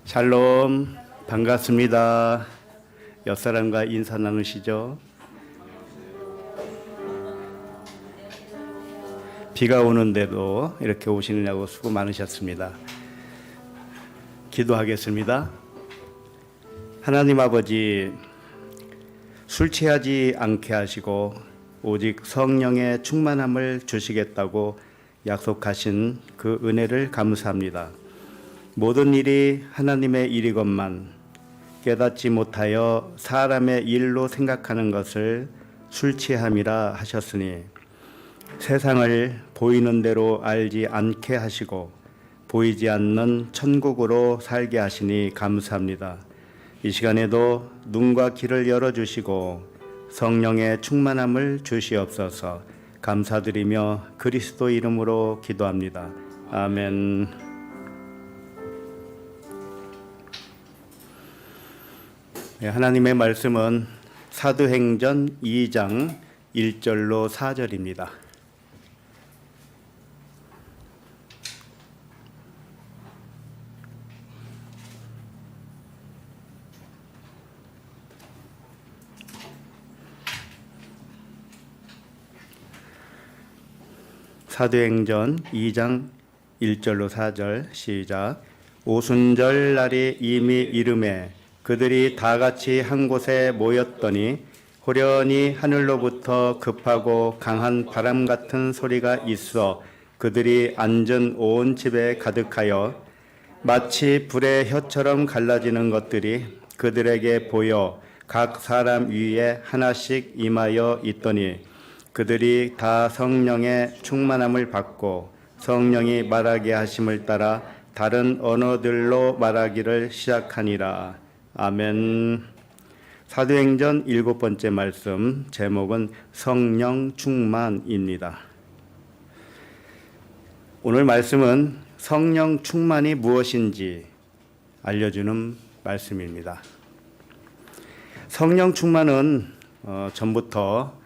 샬롬, 반갑습니다. 옆사람과 인사 나누시죠? 비가 오는데도 이렇게 오시느냐고 수고 많으셨습니다. 기도하겠습니다. 하나님 아버지, 술 취하지 않게 하시고 오직 성령의 충만함을 주시겠다고 약속하신 그 은혜를 감사합니다. 모든 일이 하나님의 일이건만 깨닫지 못하여 사람의 일로 생각하는 것을 술 취함이라 하셨으니 세상을 보이는 대로 알지 않게 하시고 보이지 않는 천국으로 살게 하시니 감사합니다. 이 시간에도 눈과 귀를 열어주시고 성령의 충만함을 주시옵소서. 감사드리며 그리스도 이름으로 기도합니다. 아멘. 하나님의 말씀은 사도행전 2장 1절로 4절입니다. 사도행전 2장 1절로 4절 시작. 오순절 날이 이미 이름에 그들이 다 같이 한 곳에 모였더니 호련히 하늘로부터 급하고 강한 바람 같은 소리가 있어 그들이 앉은 온 집에 가득하여 마치 불의 혀처럼 갈라지는 것들이 그들에게 보여 각 사람 위에 하나씩 임하여 있더니 그들이 다 성령의 충만함을 받고 성령이 말하게 하심을 따라 다른 언어들로 말하기를 시작하니라. 아멘. 사도행전 7번째 말씀, 제목은 성령 충만입니다. 오늘 말씀은 성령 충만이 무엇인지 알려주는 말씀입니다. 성령 충만은 전부터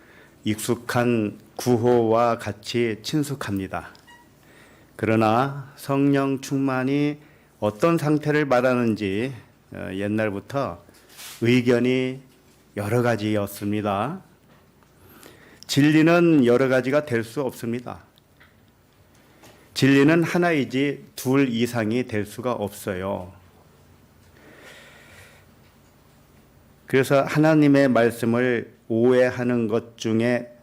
익숙한 구호와 같이 친숙합니다. 그러나 성령 충만이 어떤 상태를 말하는지 옛날부터 의견이 여러 가지였습니다. 진리는 여러 가지가 될 수 없습니다. 진리는 하나이지 둘 이상이 될 수가 없어요. 그래서 하나님의 말씀을 오해하는 것 중에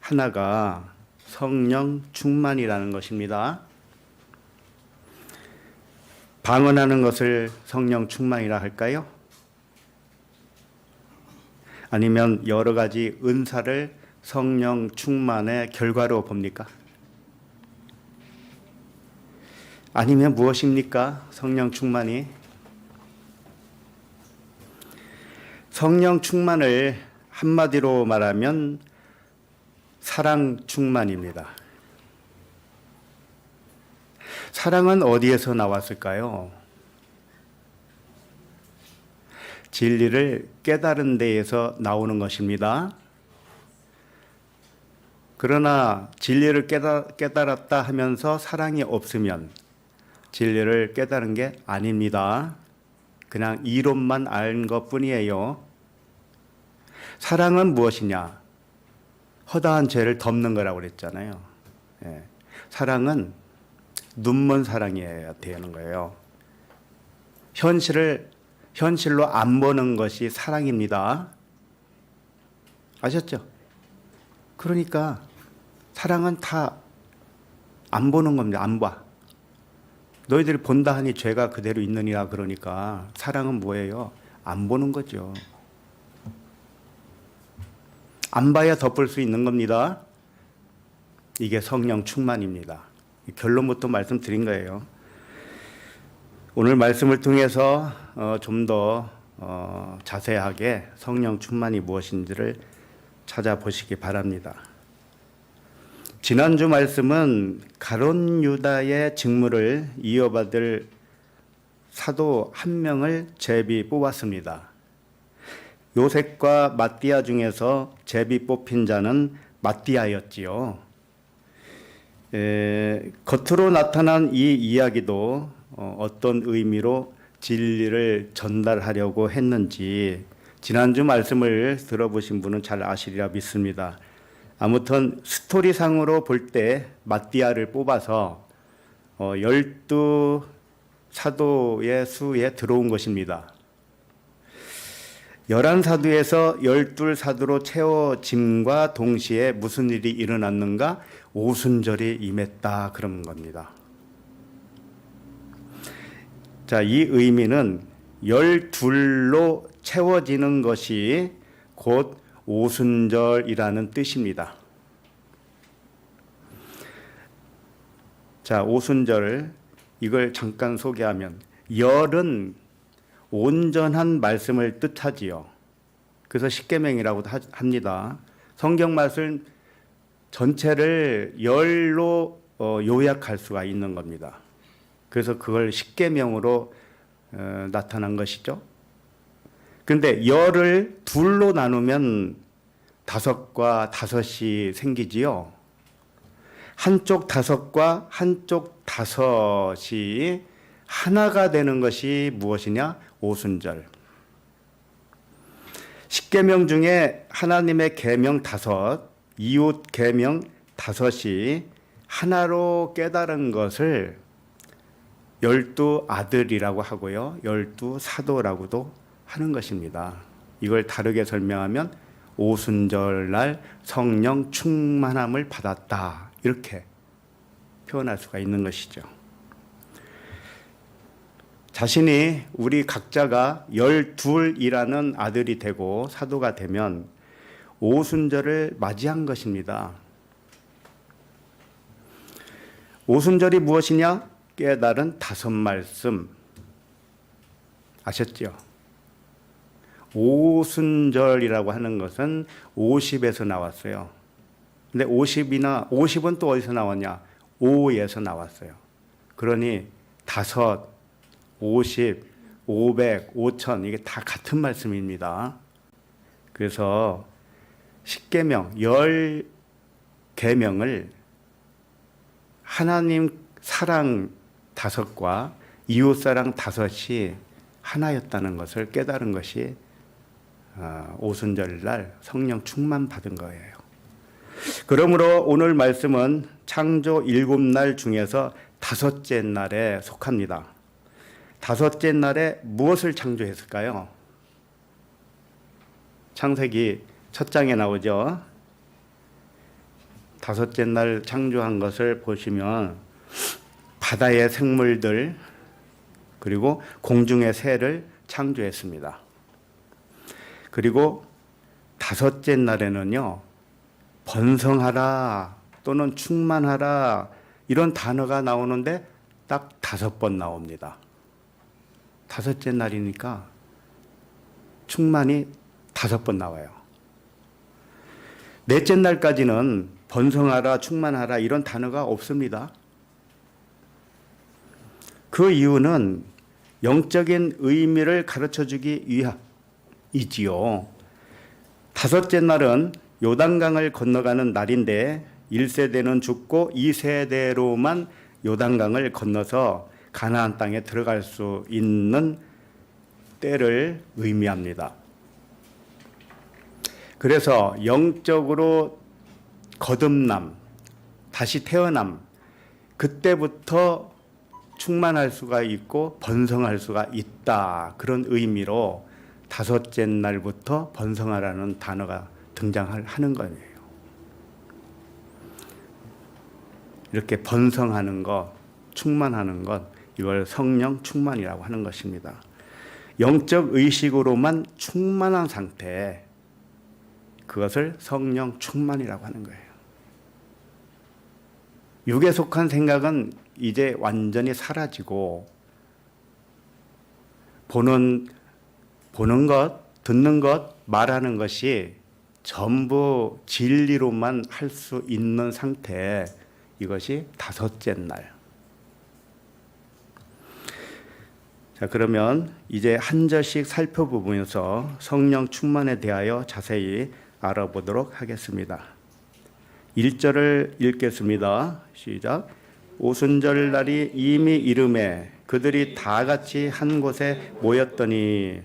하나가 성령 충만이라는 것입니다. 방언하는 것을 성령 충만이라 할까요? 아니면 여러 가지 은사를 성령 충만의 결과로 봅니까? 아니면 무엇입니까? 성령 충만이? 성령 충만을 한마디로 말하면 사랑 충만입니다. 사랑은 어디에서 나왔을까요? 진리를 깨달은 데에서 나오는 것입니다. 그러나 진리를 깨달았다 하면서 사랑이 없으면 진리를 깨달은 게 아닙니다. 그냥 이론만 알 것뿐이에요. 사랑은 무엇이냐? 허다한 죄를 덮는 거라고 그랬잖아요. 사랑은 눈먼 사랑이어야 되는 거예요. 현실로 안 보는 것이 사랑입니다. 아셨죠? 그러니까 사랑은 다 안 보는 겁니다. 안 봐. 너희들이 본다 하니 죄가 그대로 있느니라. 그러니까 사랑은 뭐예요? 안 보는 거죠. 안 봐야 덮을 수 있는 겁니다. 이게 성령 충만입니다. 결론부터 말씀드린 거예요. 오늘 말씀을 통해서 좀 더 자세하게 성령 충만이 무엇인지를 찾아보시기 바랍니다. 지난주 말씀은 가룟 유다의 직무를 이어받을 사도 한 명을 제비 뽑았습니다. 요셉과 마띠아 중에서 제비 뽑힌 자는 마띠아였지요. 겉으로 나타난 이 이야기도 어떤 의미로 진리를 전달하려고 했는지 지난주 말씀을 들어보신 분은 잘 아시리라 믿습니다. 아무튼 스토리상으로 볼 때 마띠아를 뽑아서 12 사도의 수에 들어온 것입니다. 11사도에서 12사도로 채워짐과 동시에 무슨 일이 일어났는가? 오순절이 임했다 그런 겁니다. 자, 이 의미는 12로 채워지는 것이 곧 오순절이라는 뜻입니다. 자, 오순절 이걸 잠깐 소개하면 열은 온전한 말씀을 뜻하지요. 그래서 십계명이라고도 합니다. 성경 말씀 전체를 열로 요약할 수가 있는 겁니다. 그래서 그걸 십계명으로 나타난 것이죠. 그런데 열을 둘로 나누면 5과 5이 생기지요. 한쪽 5과 한쪽 5이 하나가 되는 것이 무엇이냐? 오순절. 십계명 중에 하나님의 계명 5, 이웃 계명 5이 하나로 깨달은 것을 12 아들이라고 하고요. 12 사도라고도 하는 것입니다. 이걸 다르게 설명하면 오순절날 성령 충만함을 받았다. 이렇게 표현할 수가 있는 것이죠. 자신이 우리 각자가 12이라는 아들이 되고 사도가 되면 오순절을 맞이한 것입니다. 오순절이 무엇이냐? 깨달은 5말씀. 아셨죠? 오순절이라고 하는 것은 50에서 나왔어요. 근데 50은 또 어디서 나왔냐? 5에서 나왔어요. 그러니 5, 50, 500, 5000 이게 다 같은 말씀입니다. 그래서 십계명, 10계명을 하나님 사랑 5과 이웃 사랑 5이 하나였다는 것을 깨달은 것이 오순절날 성령 충만 받은 거예요. 그러므로 오늘 말씀은 창조 7날 중에서 5째 날에 속합니다. 5째 날에 무엇을 창조했을까요? 창세기 첫 장에 나오죠. 5째 날 창조한 것을 보시면 바다의 생물들 그리고 공중의 새를 창조했습니다. 그리고 5째 날에는요, 번성하라 또는 충만하라 이런 단어가 나오는데 딱 5번 나옵니다. 5째 날이니까 충만이 5번 나와요. 4째 날까지는 번성하라, 충만하라 이런 단어가 없습니다. 그 이유는 영적인 의미를 가르쳐주기 위함이지요. 5째 날은 요단강을 건너가는 날인데 1세대는 죽고 2세대로만 요단강을 건너서 가나안 땅에 들어갈 수 있는 때를 의미합니다. 그래서 영적으로 거듭남, 다시 태어남, 그때부터 충만할 수가 있고 번성할 수가 있다. 그런 의미로 5째 날부터 번성하라는 단어가 등장하는 거예요. 이렇게 번성하는 것, 충만하는 것, 이걸 성령 충만이라고 하는 것입니다. 영적 의식으로만 충만한 상태, 그것을 성령 충만이라고 하는 거예요. 육에 속한 생각은 이제 완전히 사라지고 보는 것, 듣는 것, 말하는 것이 전부 진리로만 할 수 있는 상태, 이것이 5째 날. 자, 그러면 이제 한 절씩 살펴보면서 성령 충만에 대하여 자세히 알아보도록 하겠습니다. 1절을 읽겠습니다. 시작. 오순절 날이 이미 이름에 그들이 다 같이 한 곳에 모였더니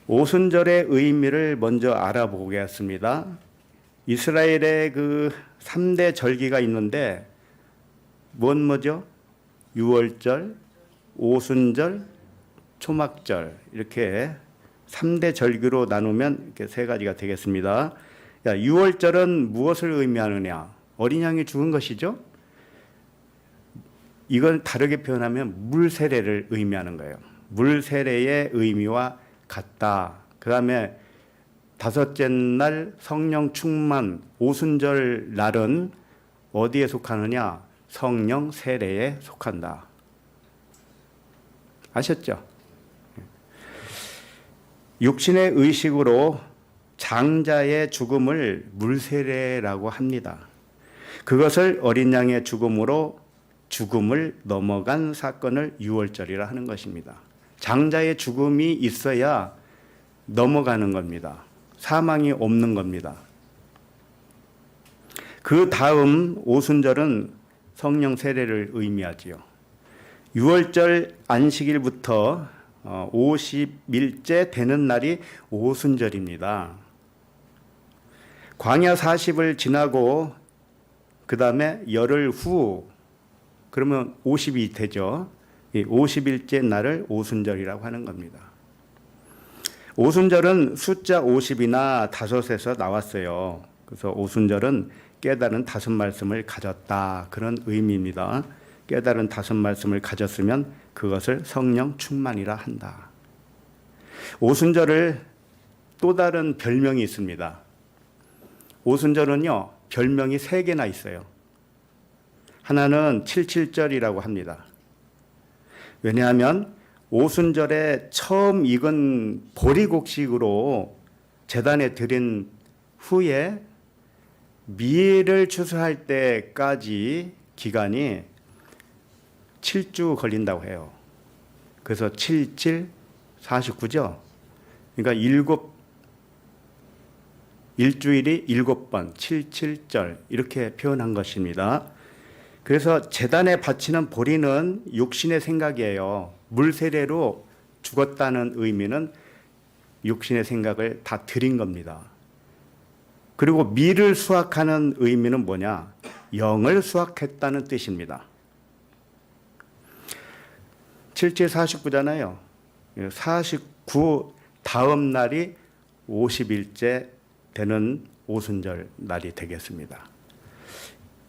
오순절의 의미를 먼저 알아보겠습니다. 이스라엘의 그 3대 절기가 있는데 뭐죠? 유월절, 오순절, 초막절 이렇게 3대 절기로 나누면 이렇게 세 가지가 되겠습니다. 유월절은 무엇을 의미하느냐? 어린 양이 죽은 것이죠. 이건 다르게 표현하면 물세례를 의미하는 거예요. 물세례의 의미와 같다. 그 다음에 다섯째 날 성령 충만 오순절 날은 어디에 속하느냐? 성령 세례에 속한다. 아셨죠? 육신의 의식으로 장자의 죽음을 물세례라고 합니다. 그것을 어린 양의 죽음으로 죽음을 넘어간 사건을 유월절이라 하는 것입니다. 장자의 죽음이 있어야 넘어가는 겁니다. 사망이 없는 겁니다. 그 다음 오순절은 성령 세례를 의미하지요. 유월절 안식일부터 50일째 되는 날이 오순절입니다. 광야 40을 지나고 그 다음에 열흘 후 그러면 50이 되죠. 50일째 날을 오순절이라고 하는 겁니다. 오순절은 숫자 50이나 다섯에서 나왔어요. 그래서 오순절은 깨달은 다섯 말씀을 가졌다. 그런 의미입니다. 깨달은 다섯 말씀을 가졌으면 그것을 성령 충만이라 한다. 오순절을 또 다른 별명이 있습니다. 오순절은요, 별명이 3개나 있어요. 하나는 77절이라고 합니다. 왜냐하면 오순절에 처음 익은 보리곡식으로 제단에 드린 후에 미를 추수할 때까지 기간이 7주 걸린다고 해요. 그래서 77, 49죠. 그러니까 일주일이 7번, 77절 이렇게 표현한 것입니다. 그래서 제단에 바치는 보리는 육신의 생각이에요. 물세례로 죽었다는 의미는 육신의 생각을 다 드린 겁니다. 그리고 미를 수확하는 의미는 뭐냐? 영을 수확했다는 뜻입니다. 77, 49잖아요. 49 다음 날이 50일째 되는 오순절 날이 되겠습니다.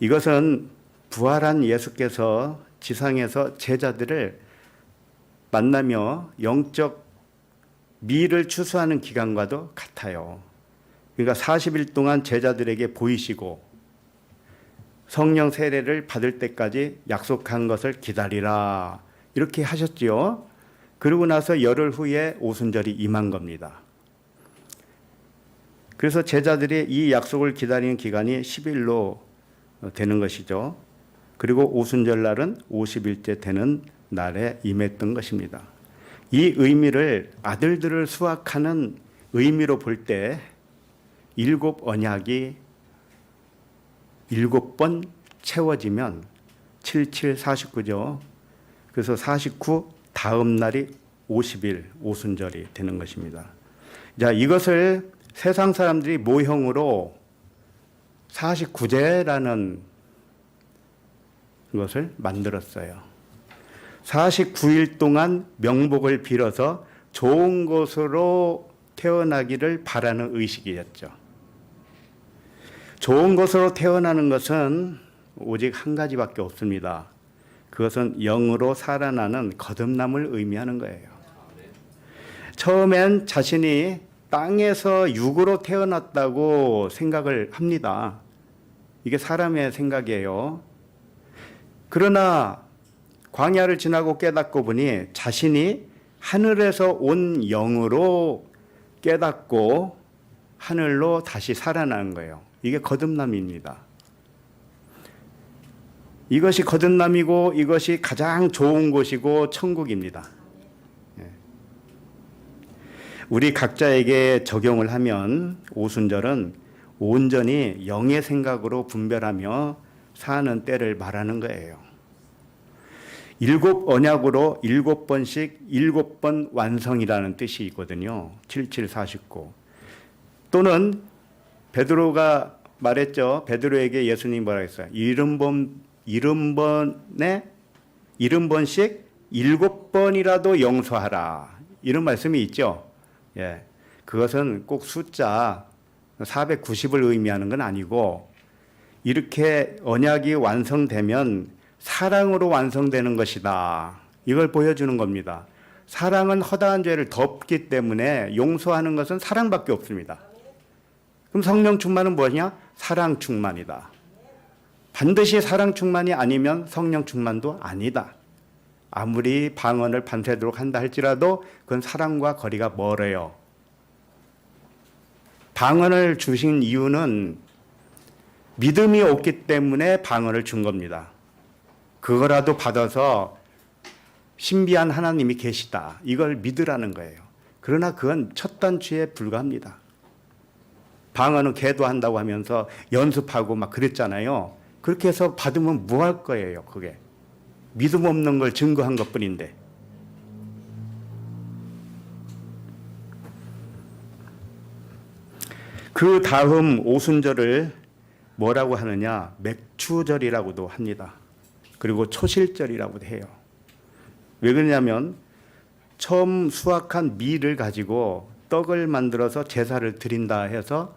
이것은 부활한 예수께서 지상에서 제자들을 만나며 영적 미를 추수하는 기간과도 같아요. 그러니까 40일 동안 제자들에게 보이시고 성령 세례를 받을 때까지 약속한 것을 기다리라 이렇게 하셨지요. 그러고 나서 열흘 후에 오순절이 임한 겁니다. 그래서 제자들이 이 약속을 기다리는 기간이 10일로 되는 것이죠. 그리고 오순절 날은 50일째 되는 날에 임했던 것입니다. 이 의미를 아들들을 수확하는 의미로 볼 때 7 언약이 7번 채워지면 77, 49죠. 그래서 49 다음 날이 50일 오순절이 되는 것입니다. 자, 이것을 세상 사람들이 모형으로 49제라는 것을 만들었어요. 49일 동안 명복을 빌어서 좋은 것으로 태어나기를 바라는 의식이었죠. 좋은 것으로 태어나는 것은 오직 한 가지밖에 없습니다. 그것은 영으로 살아나는 거듭남을 의미하는 거예요. 처음엔 자신이 땅에서 육으로 태어났다고 생각을 합니다. 이게 사람의 생각이에요. 그러나 광야를 지나고 깨닫고 보니 자신이 하늘에서 온 영으로 깨닫고 하늘로 다시 살아나는 거예요. 이게 거듭남입니다. 이것이 거듭남이고 이것이 가장 좋은 곳이고 천국입니다. 우리 각자에게 적용을 하면 오순절은 온전히 영의 생각으로 분별하며 사는 때를 말하는 거예요. 일곱 언약으로 7번씩 7번 완성이라는 뜻이 있거든요. 7749. 또는 베드로가 말했죠. 베드로에게 예수님이 뭐라 했어요? 70번씩 7번이라도 용서하라. 이런 말씀이 있죠. 예. 그것은 꼭 숫자 490을 의미하는 건 아니고, 이렇게 언약이 완성되면 사랑으로 완성되는 것이다. 이걸 보여주는 겁니다. 사랑은 허다한 죄를 덮기 때문에 용서하는 것은 사랑밖에 없습니다. 그럼 성령 충만은 뭐냐? 사랑 충만이다. 반드시 사랑 충만이 아니면 성령 충만도 아니다. 아무리 방언을 밤새도록 한다 할지라도 그건 사랑과 거리가 멀어요. 방언을 주신 이유는 믿음이 없기 때문에 방언을 준 겁니다. 그거라도 받아서 신비한 하나님이 계시다, 이걸 믿으라는 거예요. 그러나 그건 첫 단추에 불과합니다. 방언은 계도한다고 하면서 연습하고 막 그랬잖아요. 그렇게 해서 받으면 뭐 할 거예요, 그게. 믿음 없는 걸 증거한 것뿐인데. 그 다음 오순절을 뭐라고 하느냐? 맥추절이라고도 합니다. 그리고 초실절이라고도 해요. 왜 그러냐면 처음 수확한 밀을 가지고 떡을 만들어서 제사를 드린다 해서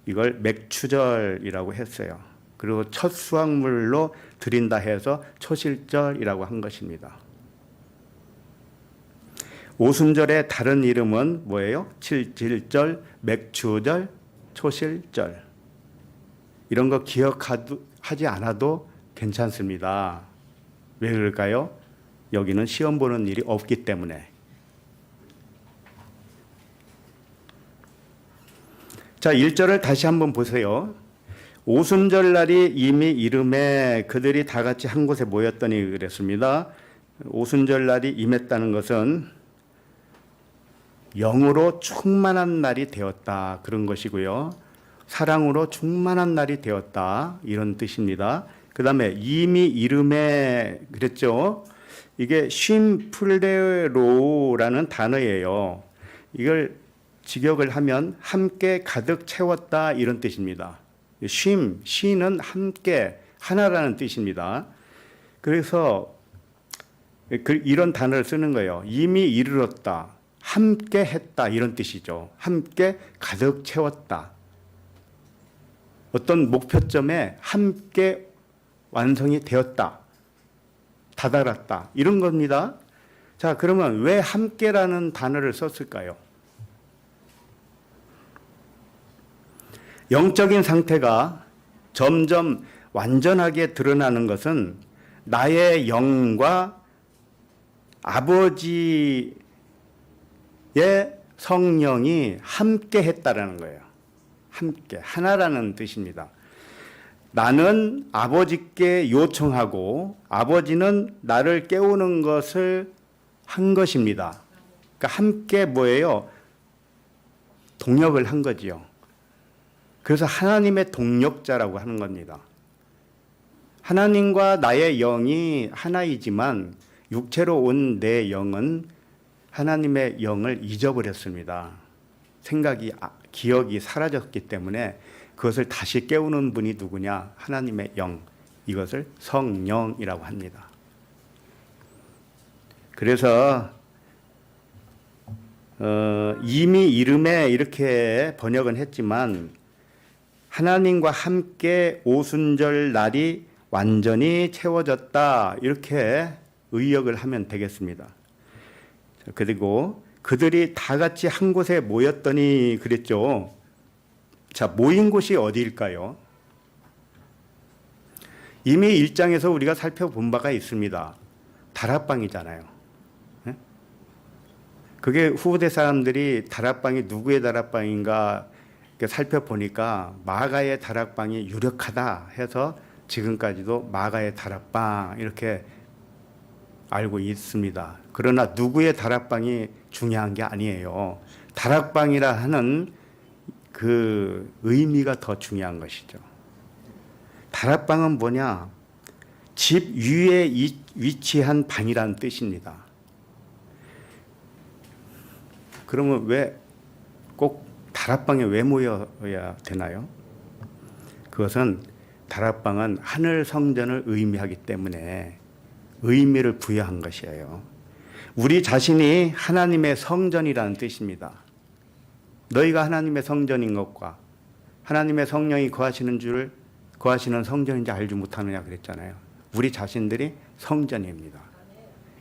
이걸 맥추절이라고 했어요. 그리고 첫 수확물로 드린다 해서 초실절이라고 한 것입니다. 오순절의 다른 이름은 뭐예요? 칠칠절, 맥추절, 초실절. 이런 거 기억하지 않아도 괜찮습니다. 왜 그럴까요? 여기는 시험 보는 일이 없기 때문에. 자, 1절을 다시 한번 보세요. 오순절 날이 이미 이름에 그들이 다 같이 한 곳에 모였더니 그랬습니다. 오순절 날이 임했다는 것은 영으로 충만한 날이 되었다, 그런 것이고요. 사랑으로 충만한 날이 되었다, 이런 뜻입니다. 그 다음에 이미 이름에 그랬죠. 이게 쉼플레로라는 단어예요. 이걸 직역을 하면 함께 가득 채웠다, 이런 뜻입니다. 쉬는 함께, 하나라는 뜻입니다. 그래서 이런 단어를 쓰는 거예요. 이미 이르렀다, 함께 했다, 이런 뜻이죠. 함께 가득 채웠다. 어떤 목표점에 함께 완성이 되었다, 다다랐다, 이런 겁니다. 자, 그러면 왜 함께라는 단어를 썼을까요? 영적인 상태가 점점 완전하게 드러나는 것은 나의 영과 아버지의 성령이 함께 했다라는 거예요. 함께, 하나라는 뜻입니다. 나는 아버지께 요청하고 아버지는 나를 깨우는 것을 한 것입니다. 그러니까 함께 뭐예요? 동력을 한 거지요. 그래서 하나님의 동력자라고 하는 겁니다. 하나님과 나의 영이 하나이지만 육체로 온 내 영은 하나님의 영을 잊어버렸습니다. 생각이, 기억이 사라졌기 때문에 그것을 다시 깨우는 분이 누구냐? 하나님의 영, 이것을 성령이라고 합니다. 그래서 이미 이름에 이렇게 번역은 했지만 하나님과 함께 오순절 날이 완전히 채워졌다, 이렇게 의역을 하면 되겠습니다. 그리고 그들이 다 같이 한 곳에 모였더니 그랬죠. 자, 모인 곳이 어디일까요? 이미 1장에서 우리가 살펴본 바가 있습니다. 다락방이잖아요. 그게 후대 사람들이 다락방이 누구의 다락방인가 살펴보니까 마가의 다락방이 유력하다 해서 지금까지도 마가의 다락방 이렇게 알고 있습니다. 그러나 누구의 다락방이 중요한 게 아니에요. 다락방이라 하는 그 의미가 더 중요한 것이죠. 다락방은 뭐냐? 집 위에 위치한 방이라는 뜻입니다. 그러면 왜 꼭 다락방에 왜 모여야 되나요? 그것은 다락방은 하늘 성전을 의미하기 때문에 의미를 부여한 것이에요. 우리 자신이 하나님의 성전이라는 뜻입니다. 너희가 하나님의 성전인 것과 하나님의 성령이 거하시는 성전인지 알지 못하느냐 그랬잖아요. 우리 자신들이 성전입니다.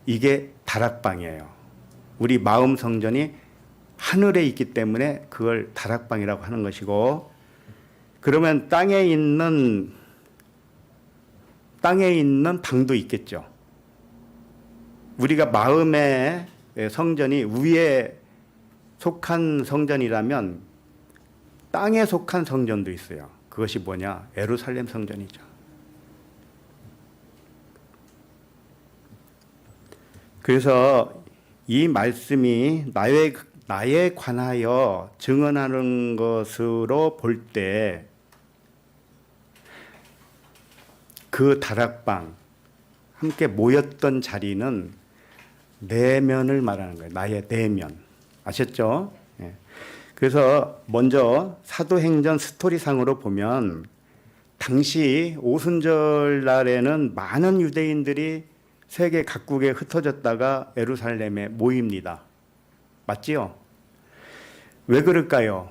이게 다락방이에요. 우리 마음 성전이 하늘에 있기 때문에 그걸 다락방이라고 하는 것이고, 그러면 땅에 있는 방도 있겠죠. 우리가 마음의 성전이 위에 속한 성전이라면 땅에 속한 성전도 있어요. 그것이 뭐냐? 예루살렘 성전이죠. 그래서 이 말씀이 나에 관하여 증언하는 것으로 볼 때 그 다락방 함께 모였던 자리는 내면을 말하는 거예요. 나의 내면. 아셨죠? 예. 그래서 먼저 사도행전 스토리상으로 보면 당시 오순절 날에는 많은 유대인들이 세계 각국에 흩어졌다가 예루살렘에 모입니다. 맞지요? 왜 그럴까요?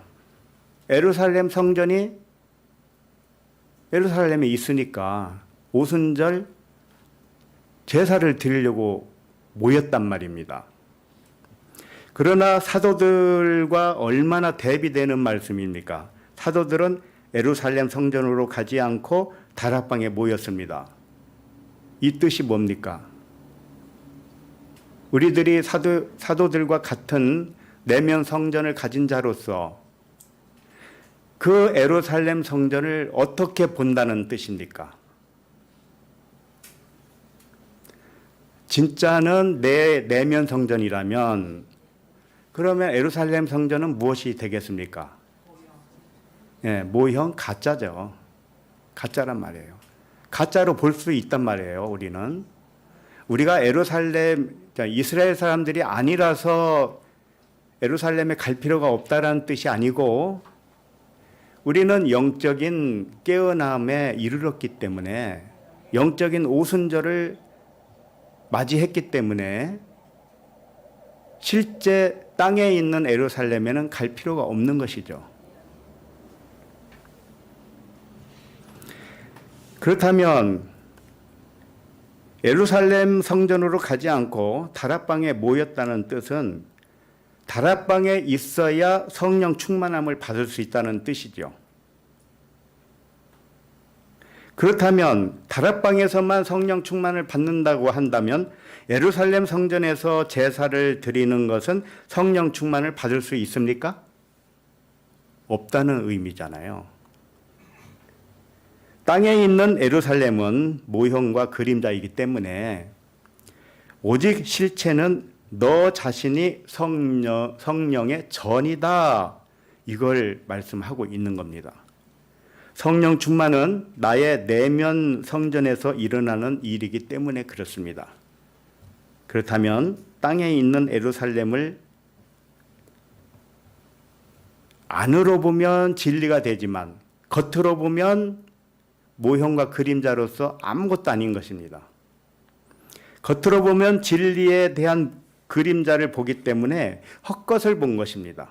예루살렘 성전이 예루살렘에 있으니까 오순절 제사를 드리려고 모였단 말입니다. 그러나 사도들과 얼마나 대비되는 말씀입니까? 사도들은 예루살렘 성전으로 가지 않고 다락방에 모였습니다. 이 뜻이 뭡니까? 우리들이 사도들과 같은 내면 성전을 가진 자로서 그 예루살렘 성전을 어떻게 본다는 뜻입니까? 진짜는 내 내면 성전이라면 그러면 예루살렘 성전은 무엇이 되겠습니까? 예, 모형 가짜죠. 가짜란 말이에요. 가짜로 볼 수 있단 말이에요. 우리가 예루살렘, 이스라엘 사람들이 아니라서 예루살렘에 갈 필요가 없다라는 뜻이 아니고, 우리는 영적인 깨어남에 이르렀기 때문에, 영적인 오순절을 맞이했기 때문에 실제 땅에 있는 예루살렘에는 갈 필요가 없는 것이죠. 그렇다면 예루살렘 성전으로 가지 않고 다락방에 모였다는 뜻은 다락방에 있어야 성령 충만함을 받을 수 있다는 뜻이죠. 그렇다면 다락방에서만 성령 충만을 받는다고 한다면 예루살렘 성전에서 제사를 드리는 것은 성령 충만을 받을 수 있습니까? 없다는 의미잖아요. 땅에 있는 예루살렘은 모형과 그림자이기 때문에 오직 실체는 너 자신이 성령의 전이다. 이걸 말씀하고 있는 겁니다. 성령 충만은 나의 내면 성전에서 일어나는 일이기 때문에 그렇습니다. 그렇다면 땅에 있는 예루살렘을 안으로 보면 진리가 되지만 겉으로 보면 모형과 그림자로서 아무것도 아닌 것입니다. 겉으로 보면 진리에 대한 그림자를 보기 때문에 헛것을 본 것입니다.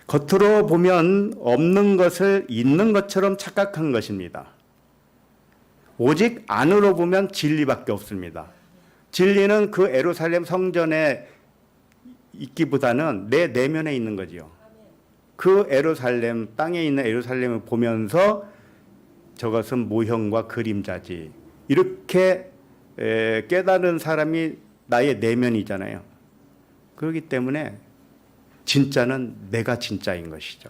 겉으로 보면 없는 것을 있는 것처럼 착각한 것입니다. 오직 안으로 보면 진리밖에 없습니다. 진리는 그 예루살렘 성전에 있기보다는 내 내면에 있는 거지요. 그 예루살렘, 땅에 있는 예루살렘을 보면서 저것은 모형과 그림자지. 이렇게 깨달은 사람이 나의 내면이잖아요. 그렇기 때문에 진짜는 내가 진짜인 것이죠.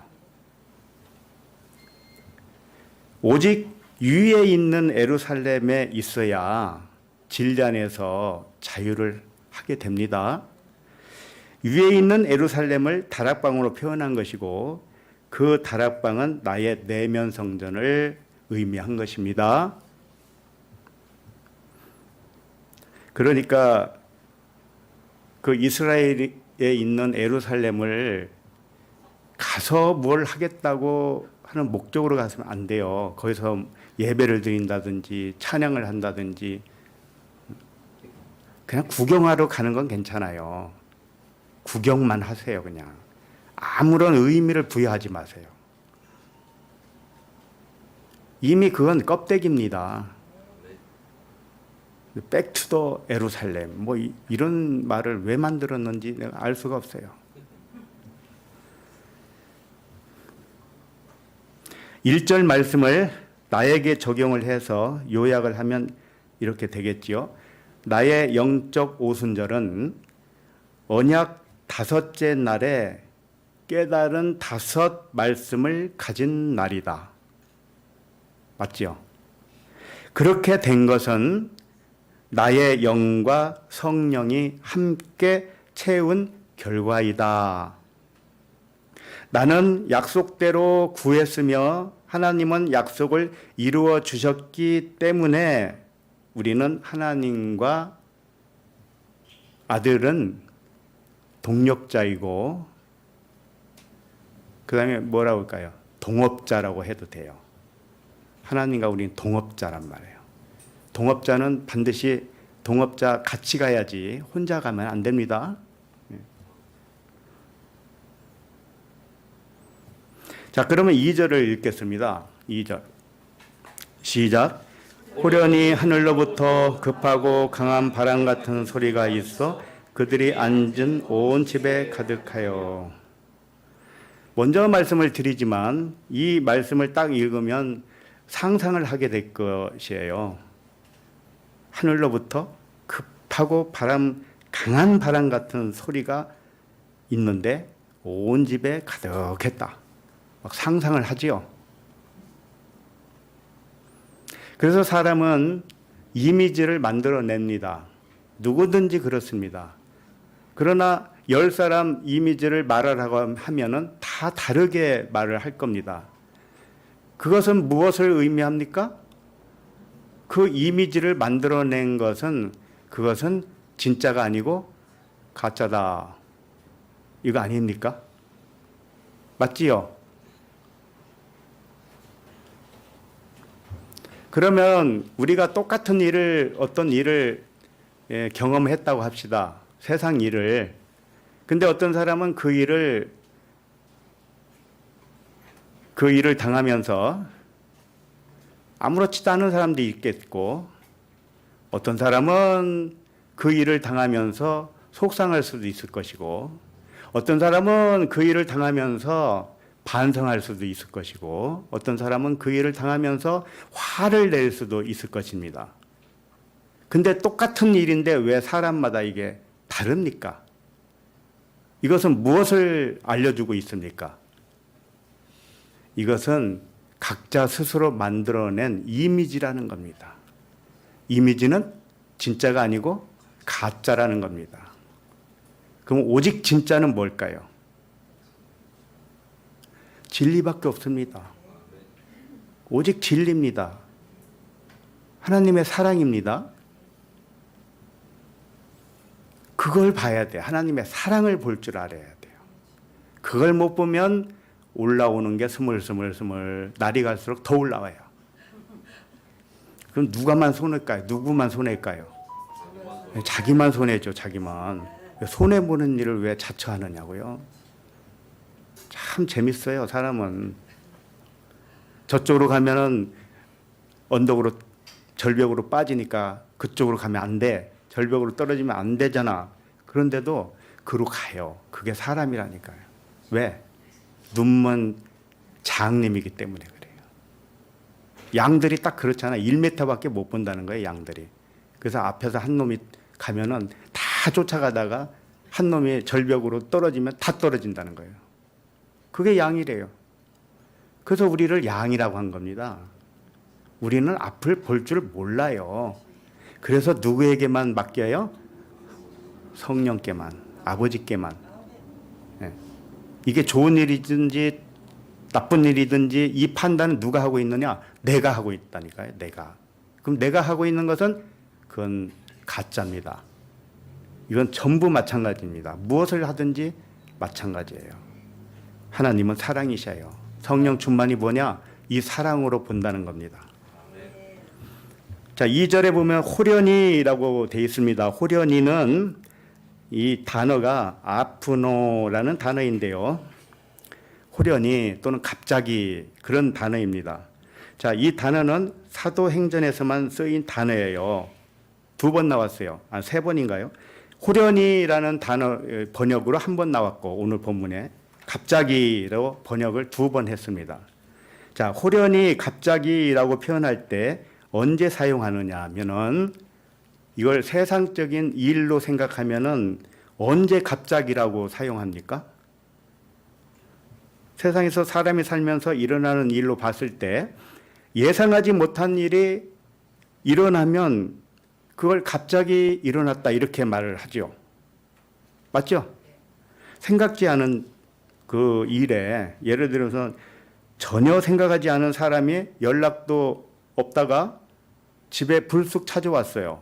오직 위에 있는 예루살렘에 있어야 진리 안에서 자유를 하게 됩니다. 위에 있는 예루살렘을 다락방으로 표현한 것이고 그 다락방은 나의 내면 성전을 의미한 것입니다. 그러니까 그 이스라엘에 있는 예루살렘을 가서 뭘 하겠다고 하는 목적으로 가서는 안 돼요. 거기서 예배를 드린다든지 찬양을 한다든지 그냥 구경하러 가는 건 괜찮아요. 구경만 하세요. 그냥 아무런 의미를 부여하지 마세요. 이미 그건 껍데기입니다. 백투더 예루살렘 뭐 이런 말을 왜 만들었는지 내가 알 수가 없어요. 1절 말씀을 나에게 적용을 해서 요약을 하면 이렇게 되겠지요. 나의 영적 오순절은 언약 5째 날에 깨달은 5 말씀을 가진 날이다. 맞지요? 그렇게 된 것은 나의 영과 성령이 함께 채운 결과이다. 나는 약속대로 구했으며 하나님은 약속을 이루어 주셨기 때문에 우리는 하나님과 아들은 동력자이고 그 다음에 뭐라고 할까요? 동업자라고 해도 돼요. 하나님과 우리는 동업자란 말이에요. 동업자는 반드시 동업자 같이 가야지 혼자 가면 안 됩니다. 자, 그러면 2절을 읽겠습니다. 2절. 시작. 호련히 하늘로부터 급하고 강한 바람 같은 소리가 있어 그들이 앉은 온 집에 가득하여. 먼저 말씀을 드리지만 이 말씀을 딱 읽으면 상상을 하게 될 것이에요. 하늘로부터 급하고 강한 바람 같은 소리가 있는데 온 집에 가득했다. 막 상상을 하지요. 그래서 사람은 이미지를 만들어냅니다. 누구든지 그렇습니다. 그러나 10사람 이미지를 말하라고 하면은 다 다르게 말을 할 겁니다. 그것은 무엇을 의미합니까? 그 이미지를 만들어낸 그것은 진짜가 아니고 가짜다. 이거 아닙니까? 맞지요? 그러면 우리가 똑같은 어떤 일을 경험했다고 합시다. 세상 일을. 근데 어떤 사람은 그 일을 당하면서 아무렇지도 않은 사람도 있겠고, 어떤 사람은 그 일을 당하면서 속상할 수도 있을 것이고, 어떤 사람은 그 일을 당하면서 반성할 수도 있을 것이고, 어떤 사람은 그 일을 당하면서 화를 낼 수도 있을 것입니다. 근데 똑같은 일인데 왜 사람마다 이게 다릅니까? 이것은 무엇을 알려주고 있습니까? 이것은 각자 스스로 만들어낸 이미지라는 겁니다. 이미지는 진짜가 아니고 가짜라는 겁니다. 그럼 오직 진짜는 뭘까요? 진리밖에 없습니다. 오직 진리입니다. 하나님의 사랑입니다. 그걸 봐야 돼요. 하나님의 사랑을 볼 줄 알아야 돼요. 그걸 못 보면 올라오는 게 스물스물 날이 갈수록 더 올라와요. 그럼 누가만 손해일까요? 누구만 손해일까요? 자기만 손해죠. 자기만. 손해보는 일을 왜 자처하느냐고요. 참 재밌어요. 사람은. 저쪽으로 가면은 언덕으로 절벽으로 빠지니까 그쪽으로 가면 안 돼. 절벽으로 떨어지면 안 되잖아. 그런데도 그로 가요. 그게 사람이라니까요. 왜? 눈먼 장님이기 때문에 그래요. 양들이 딱 그렇잖아. 1m밖에 못 본다는 거예요. 양들이. 그래서 앞에서 한 놈이 가면은 다 쫓아가다가 한 놈이 절벽으로 떨어지면 다 떨어진다는 거예요. 그게 양이래요. 그래서 우리를 양이라고 한 겁니다. 우리는 앞을 볼 줄 몰라요. 그래서 누구에게만 맡겨요? 성령께만, 아버지께만. 네. 이게 좋은 일이든지 나쁜 일이든지 이 판단은 누가 하고 있느냐? 내가 하고 있다니까요. 내가. 그럼 내가 하고 있는 것은 그건 가짜입니다. 이건 전부 마찬가지입니다. 무엇을 하든지 마찬가지예요. 하나님은 사랑이셔요. 성령 충만이 뭐냐? 이 사랑으로 본다는 겁니다. 자, 2절에 보면 호련히라고 되어 있습니다. 호련히는 이 단어가 아프노라는 단어인데요. 호련히 또는 갑자기 그런 단어입니다. 자, 이 단어는 사도행전에서만 쓰인 단어예요. 2번 나왔어요. 3번인가요? 호련히라는 단어 번역으로 1번 나왔고 오늘 본문에 갑자기로 번역을 2번 했습니다. 자, 호련히 갑자기라고 표현할 때 언제 사용하느냐 하면은 이걸 세상적인 일로 생각하면은 언제 갑자기라고 사용합니까? 세상에서 사람이 살면서 일어나는 일로 봤을 때 예상하지 못한 일이 일어나면 그걸 갑자기 일어났다 이렇게 말을 하죠. 맞죠? 생각지 않은 그 일에 예를 들어서 전혀 생각하지 않은 사람이 연락도 없다가 집에 불쑥 찾아왔어요.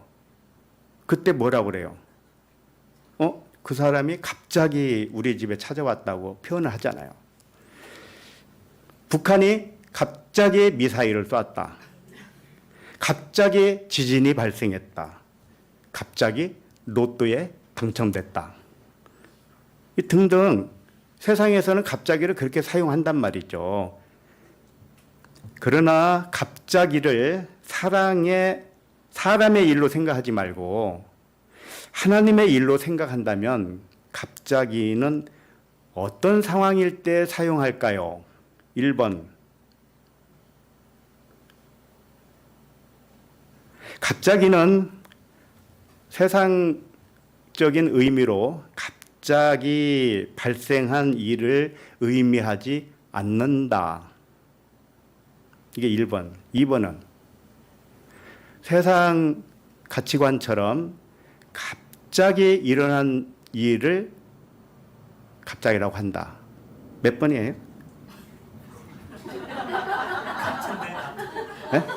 그때 뭐라고 그래요? 그 사람이 갑자기 우리 집에 찾아왔다고 표현을 하잖아요. 북한이 갑자기 미사일을 쐈다. 갑자기 지진이 발생했다. 갑자기 로또에 당첨됐다. 등등 세상에서는 갑자기를 그렇게 사용한단 말이죠. 그러나 갑자기를 사람의 일로 생각하지 말고 하나님의 일로 생각한다면 갑자기는 어떤 상황일 때 사용할까요? 1번. 갑자기는 세상적인 의미로 갑자기 발생한 일을 의미하지 않는다. 이게 1번. 2번은 세상 가치관처럼 갑자기 일어난 일을 갑자기라고 한다. 몇 번이에요? 네?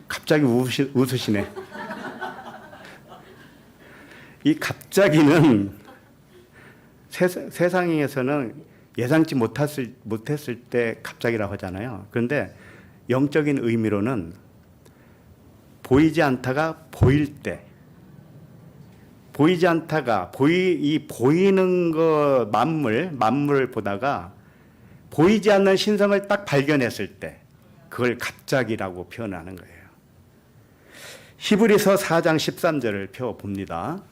갑자기 웃으시네. 이 갑자기는 세상에서는 예상치 못했을 때 갑자기라고 하잖아요. 그런데 영적인 의미로는 보이지 않다가 보일 때, 보이지 않다가 이 보이는 거 만물을 보다가 보이지 않는 신성을 딱 발견했을 때 그걸 갑자기라고 표현하는 거예요. 히브리서 4장 13절을 펴봅니다.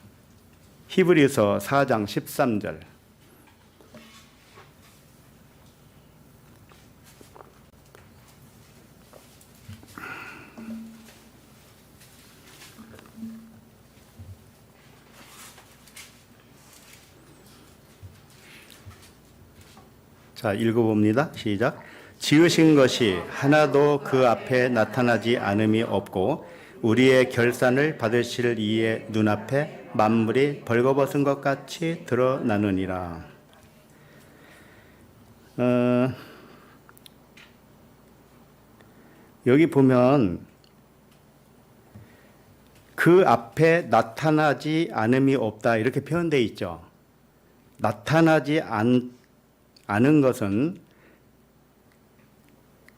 히브리서 4장 13절. 자, 읽어봅니다. 시작. 지으신 것이 하나도 그 앞에 나타나지 않음이 없고 우리의 결산을 받으실 이의 눈앞에 만물이 벌거벗은 것 같이 드러나느니라. 여기 보면 그 앞에 나타나지 않음이 없다 이렇게 표현되어 있죠. 나타나지 않은 것은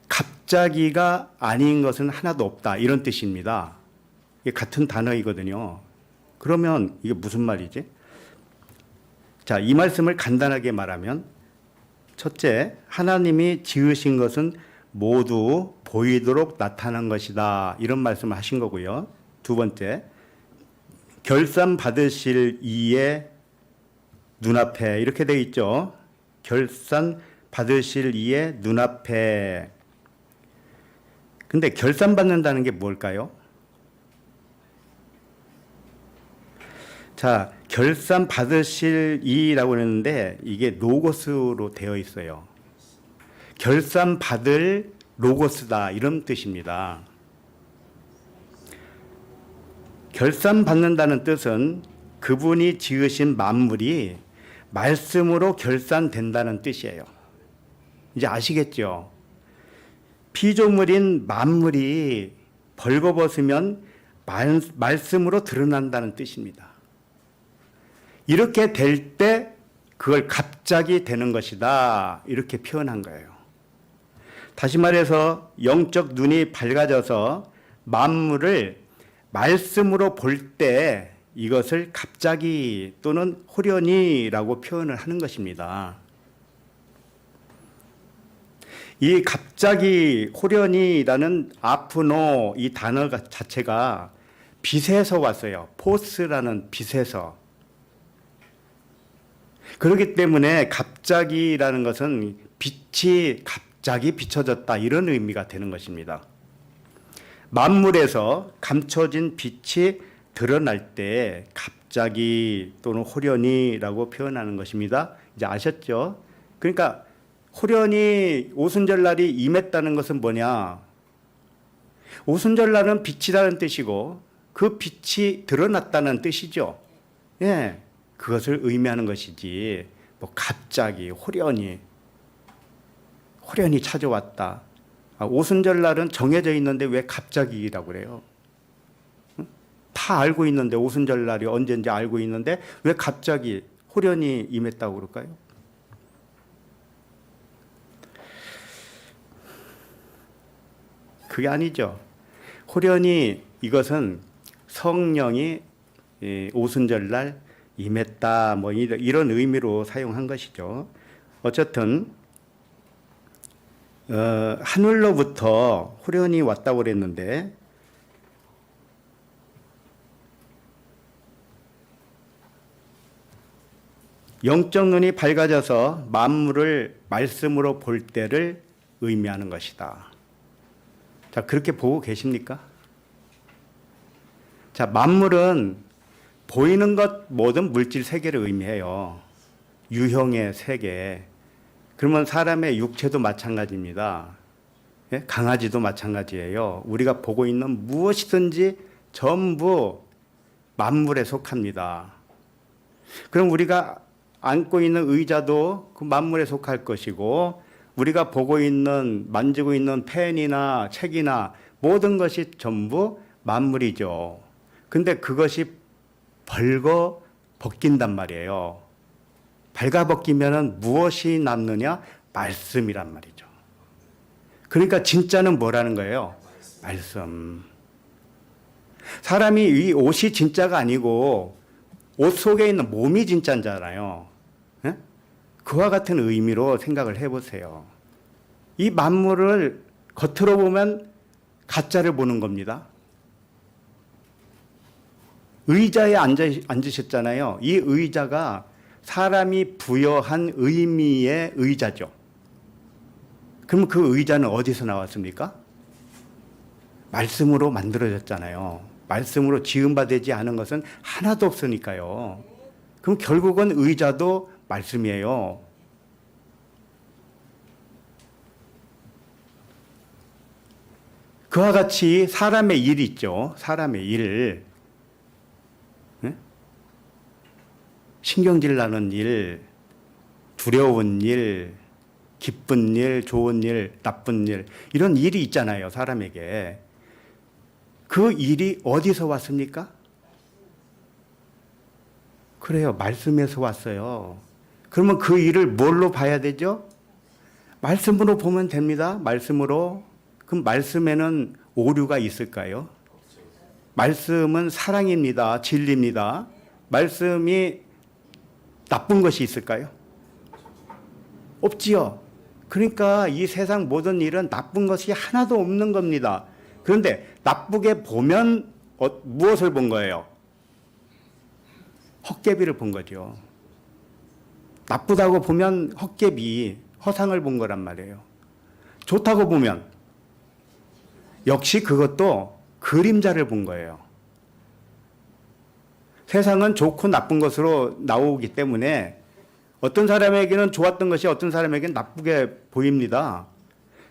갑자기가 아닌 것은 하나도 없다 이런 뜻입니다. 이게 같은 단어이거든요. 그러면 이게 무슨 말이지? 자, 이 말씀을 간단하게 말하면 첫째, 하나님이 지으신 것은 모두 보이도록 나타난 것이다 이런 말씀을 하신 거고요. 두 번째, 결산 받으실 이의 눈앞에 이렇게 되어 있죠. 결산 받으실 이의 눈앞에. 근데 결산 받는다는 게 뭘까요? 자, 결산 받으실 이라고 했는데 이게 로고스로 되어 있어요. 결산 받을 로고스다 이런 뜻입니다. 결산 받는다는 뜻은 그분이 지으신 만물이 말씀으로 결산된다는 뜻이에요. 이제 아시겠죠? 피조물인 만물이 벌거벗으면 말씀으로 드러난다는 뜻입니다. 이렇게 될 때 그걸 갑자기 되는 것이다. 이렇게 표현한 거예요. 다시 말해서 영적 눈이 밝아져서 만물을 말씀으로 볼 때 이것을 갑자기 또는 호련히라고 표현을 하는 것입니다. 이 갑자기 호련히라는 아프노 이 단어 자체가 빛에서 왔어요. 포스라는 빛에서. 그렇기 때문에 갑자기라는 것은 빛이 갑자기 비춰졌다 이런 의미가 되는 것입니다. 만물에서 감춰진 빛이 드러날 때 갑자기 또는 호련히라고 표현하는 것입니다. 이제 아셨죠? 그러니까 호련히 오순절날이 임했다는 것은 뭐냐? 오순절날은 빛이라는 뜻이고 그 빛이 드러났다는 뜻이죠. 예, 그것을 의미하는 것이지 뭐 갑자기 호련히 찾아왔다. 오순절날은 정해져 있는데 왜 갑자기라고 그래요? 다 알고 있는데 오순절날이 언제인지 알고 있는데 왜 갑자기 호련히 임했다고 그럴까요? 그게 아니죠. 호련히 이것은 성령이 오순절날 임했다 뭐 이런 의미로 사용한 것이죠. 어쨌든 하늘로부터 호련히 왔다고 그랬는데 영적 눈이 밝아져서 만물을 말씀으로 볼 때를 의미하는 것이다. 자, 그렇게 보고 계십니까? 자, 만물은 보이는 것 모든 물질 세계를 의미해요. 유형의 세계. 그러면 사람의 육체도 마찬가지입니다. 예? 강아지도 마찬가지예요. 우리가 보고 있는 무엇이든지 전부 만물에 속합니다. 그럼 우리가 앉고 있는 의자도 그 만물에 속할 것이고 우리가 보고 있는 만지고 있는 펜이나 책이나 모든 것이 전부 만물이죠. 근데 그것이 벌거 벗긴단 말이에요. 발가벗기면은 무엇이 남느냐? 말씀이란 말이죠. 그러니까 진짜는 뭐라는 거예요? 말씀. 사람이 이 옷이 진짜가 아니고 옷 속에 있는 몸이 진짜잖아요. 예? 그와 같은 의미로 생각을 해보세요. 이 만물을 겉으로 보면 가짜를 보는 겁니다. 의자에 앉으셨잖아요. 이 의자가 사람이 부여한 의미의 의자죠. 그럼 그 의자는 어디서 나왔습니까? 말씀으로 만들어졌잖아요. 말씀으로 지음받지 않은 것은 하나도 없으니까요. 그럼 결국은 의자도 말씀이에요. 그와 같이 사람의 일 있죠. 사람의 일. 신경질 나는 일, 두려운 일, 기쁜 일, 좋은 일, 나쁜 일, 이런 일이 있잖아요, 사람에게. 그 일이 어디서 왔습니까? 그래요, 말씀에서 왔어요. 그러면 그 일을 뭘로 봐야 되죠? 말씀으로 보면 됩니다, 말씀으로. 그럼 말씀에는 오류가 있을까요? 말씀은 사랑입니다, 진리입니다. 말씀이 나쁜 것이 있을까요? 없지요. 그러니까 이 세상 모든 일은 나쁜 것이 하나도 없는 겁니다. 그런데 나쁘게 보면 무엇을 본 거예요? 헛개비를 본 거죠. 나쁘다고 보면 헛개비, 허상을 본 거란 말이에요. 좋다고 보면 역시 그것도 그림자를 본 거예요. 세상은 좋고 나쁜 것으로 나오기 때문에 어떤 사람에게는 좋았던 것이 어떤 사람에게는 나쁘게 보입니다.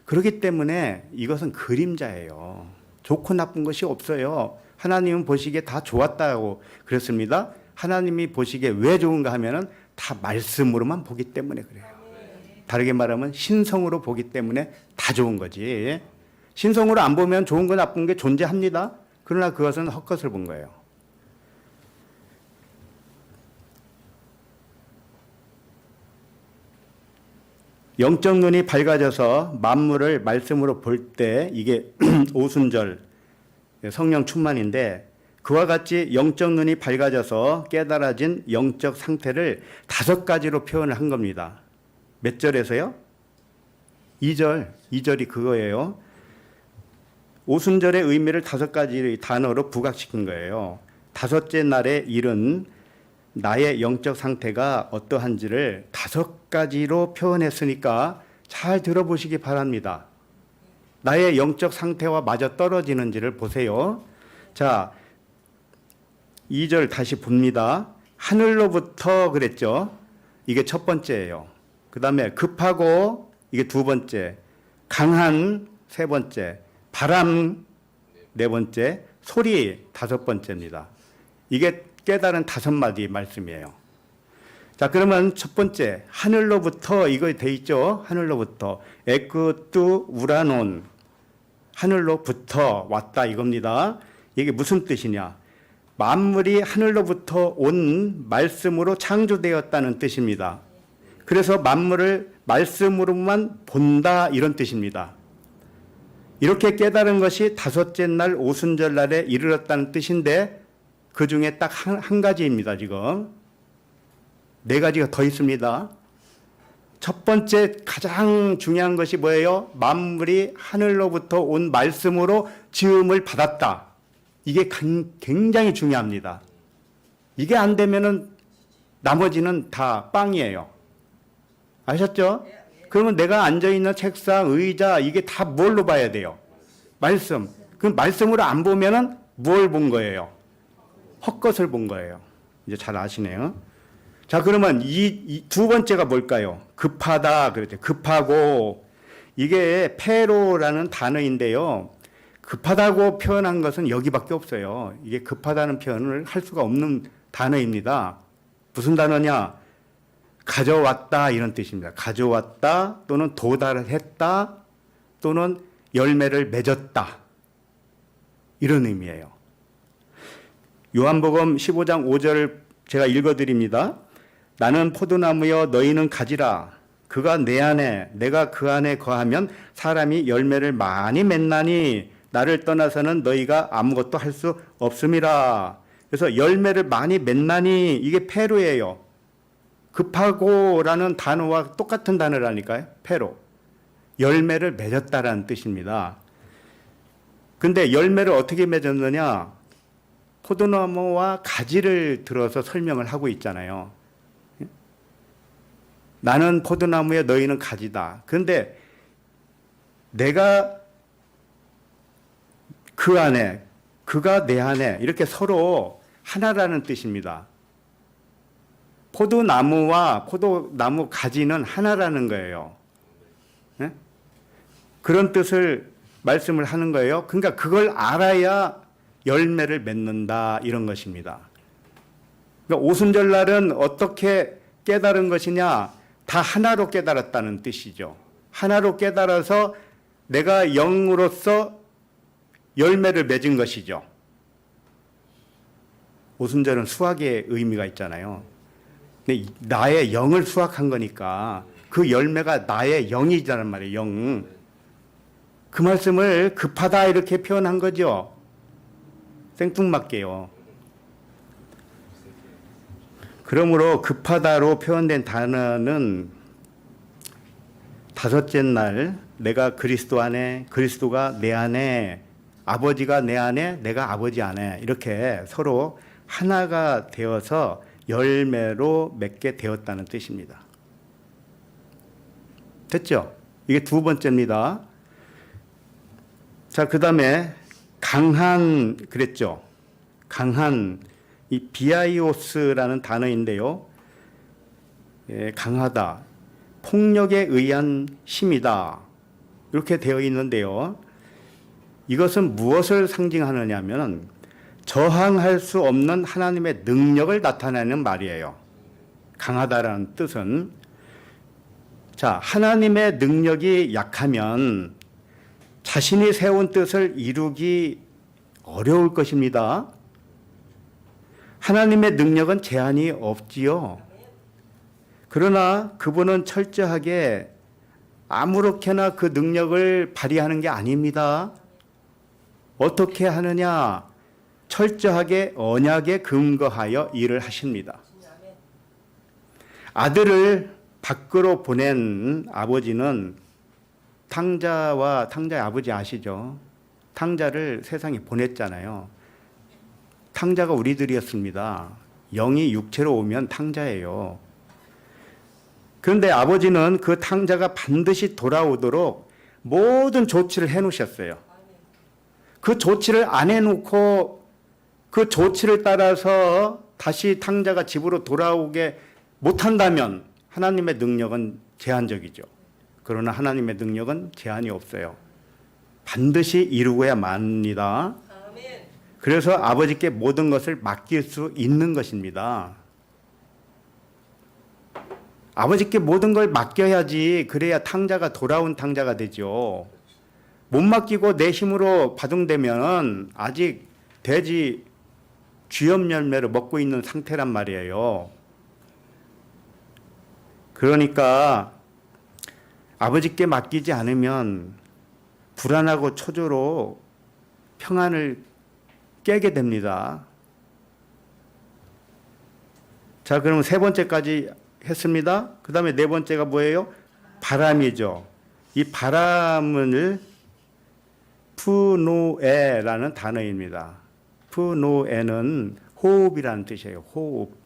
그렇기 때문에 이것은 그림자예요. 좋고 나쁜 것이 없어요. 하나님은 보시기에 다 좋았다고 그랬습니다. 하나님이 보시기에 왜 좋은가 하면은 다 말씀으로만 보기 때문에 그래요. 다르게 말하면 신성으로 보기 때문에 다 좋은 거지. 신성으로 안 보면 좋은 거 나쁜 게 존재합니다. 그러나 그것은 헛것을 본 거예요. 영적 눈이 밝아져서 만물을 말씀으로 볼 때 이게 오순절 성령 충만인데 그와 같이 영적 눈이 밝아져서 깨달아진 영적 상태를 5가지로 표현을 한 겁니다. 몇 절에서요? 2절이 그거예요. 오순절의 의미를 5가지 단어로 부각시킨 거예요. 5째 날의 일은 나의 영적 상태가 어떠한지를 5가지로 표현했으니까 잘 들어보시기 바랍니다. 나의 영적 상태와 맞아 떨어지는지를 보세요. 자, 2절 다시 봅니다. 하늘로부터 그랬죠. 이게 첫 번째예요. 그 다음에 급하고 이게 2번째, 강한 3번째, 바람 4번째, 소리 5번째입니다. 이게 깨달은 5마디 말씀이에요. 자, 그러면 첫 번째 하늘로부터 이거 돼 있죠. 하늘로부터 에크뚜 우라논 하늘로부터 왔다 이겁니다. 이게 무슨 뜻이냐? 만물이 하늘로부터 온 말씀으로 창조되었다는 뜻입니다. 그래서 만물을 말씀으로만 본다 이런 뜻입니다. 이렇게 깨달은 것이 5째 날 오순절 날에 이르렀다는 뜻인데 그 중에 딱 한 가지입니다. 지금 4가지가 더 있습니다. 첫 번째 가장 중요한 것이 뭐예요? 만물이 하늘로부터 온 말씀으로 지음을 받았다. 이게 굉장히 중요합니다. 이게 안 되면은 나머지는 다 빵이에요. 아셨죠? 그러면 내가 앉아있는 책상, 의자 이게 다 뭘로 봐야 돼요? 말씀. 그럼 말씀으로 안 보면은 뭘 본 거예요? 헛것을 본 거예요. 이제 잘 아시네요. 자, 그러면 이 2번째가 뭘까요? 급하다 그랬죠. 급하고 이게 페로라는 단어인데요. 급하다고 표현한 것은 여기밖에 없어요. 이게 급하다는 표현을 할 수가 없는 단어입니다. 무슨 단어냐? 가져왔다 이런 뜻입니다. 가져왔다 또는 도달을 했다 또는 열매를 맺었다 이런 의미예요. 요한복음 15장 5절을 제가 읽어드립니다. 나는 포도나무여 너희는 가지라. 그가 내 안에 내가 그 안에 거하면 사람이 열매를 많이 맺나니 나를 떠나서는 너희가 아무것도 할 수 없음이라. 그래서 열매를 많이 맺나니 이게 페로예요. 급하고라는 단어와 똑같은 단어라니까요. 페로. 열매를 맺었다라는 뜻입니다. 근데 열매를 어떻게 맺었느냐? 포도나무와 가지를 들어서 설명을 하고 있잖아요. 나는 포도나무에 너희는 가지다. 그런데 내가 그 안에, 그가 내 안에 이렇게 서로 하나라는 뜻입니다. 포도나무와 포도나무 가지는 하나라는 거예요. 네? 그런 뜻을 말씀을 하는 거예요. 그러니까 그걸 알아야 열매를 맺는다 이런 것입니다. 그러니까 오순절 날은 어떻게 깨달은 것이냐? 다 하나로 깨달았다는 뜻이죠. 하나로 깨달아서 내가 영으로서 열매를 맺은 것이죠. 오순절은 수확의 의미가 있잖아요. 근데 나의 영을 수확한 거니까 그 열매가 나의 영이잖아요 말이에요. 영. 그 말씀을 급하다 이렇게 표현한 거죠. 생뚱맞게요. 그러므로 급하다로 표현된 단어는 5째 날 내가 그리스도 안에, 그리스도가 내 안에, 아버지가 내 안에, 내가 아버지 안에 이렇게 서로 하나가 되어서 열매로 맺게 되었다는 뜻입니다. 됐죠? 이게 2번째입니다. 자, 그 다음에 강한 그랬죠? 강한 이 비아이오스라는 단어인데요. 예, 강하다. 폭력에 의한 힘이다. 이렇게 되어 있는데요. 이것은 무엇을 상징하느냐 하면 저항할 수 없는 하나님의 능력을 나타내는 말이에요. 강하다라는 뜻은, 자, 하나님의 능력이 약하면 자신이 세운 뜻을 이루기 어려울 것입니다. 하나님의 능력은 제한이 없지요. 그러나 그분은 철저하게 아무렇게나 그 능력을 발휘하는 게 아닙니다. 어떻게 하느냐? 철저하게 언약에 근거하여 일을 하십니다. 아들을 밖으로 보낸 아버지는 탕자의 아버지 아시죠? 탕자를 세상에 보냈잖아요. 탕자가 우리들이었습니다. 영이 육체로 오면 탕자예요. 그런데 아버지는 그 탕자가 반드시 돌아오도록 모든 조치를 해놓으셨어요. 그 조치를 안 해놓고 그 조치를 따라서 다시 탕자가 집으로 돌아오게 못한다면 하나님의 능력은 제한적이죠. 그러나 하나님의 능력은 제한이 없어요. 반드시 이루어야 맙니다. 그래서 아버지께 모든 것을 맡길 수 있는 것입니다. 아버지께 모든 걸 맡겨야지, 그래야 탕자가 돌아온 탕자가 되죠. 못 맡기고 내 힘으로 바둥대면 아직 돼지 쥐염 열매를 먹고 있는 상태란 말이에요. 그러니까 아버지께 맡기지 않으면 불안하고 초조로 평안을 깨게 됩니다. 자, 그럼 세 번째까지 했습니다. 그 다음에 네 번째가 뭐예요? 바람이죠. 이 바람을 푸노에라는 단어입니다. 푸노에는 호흡이라는 뜻이에요. 호흡.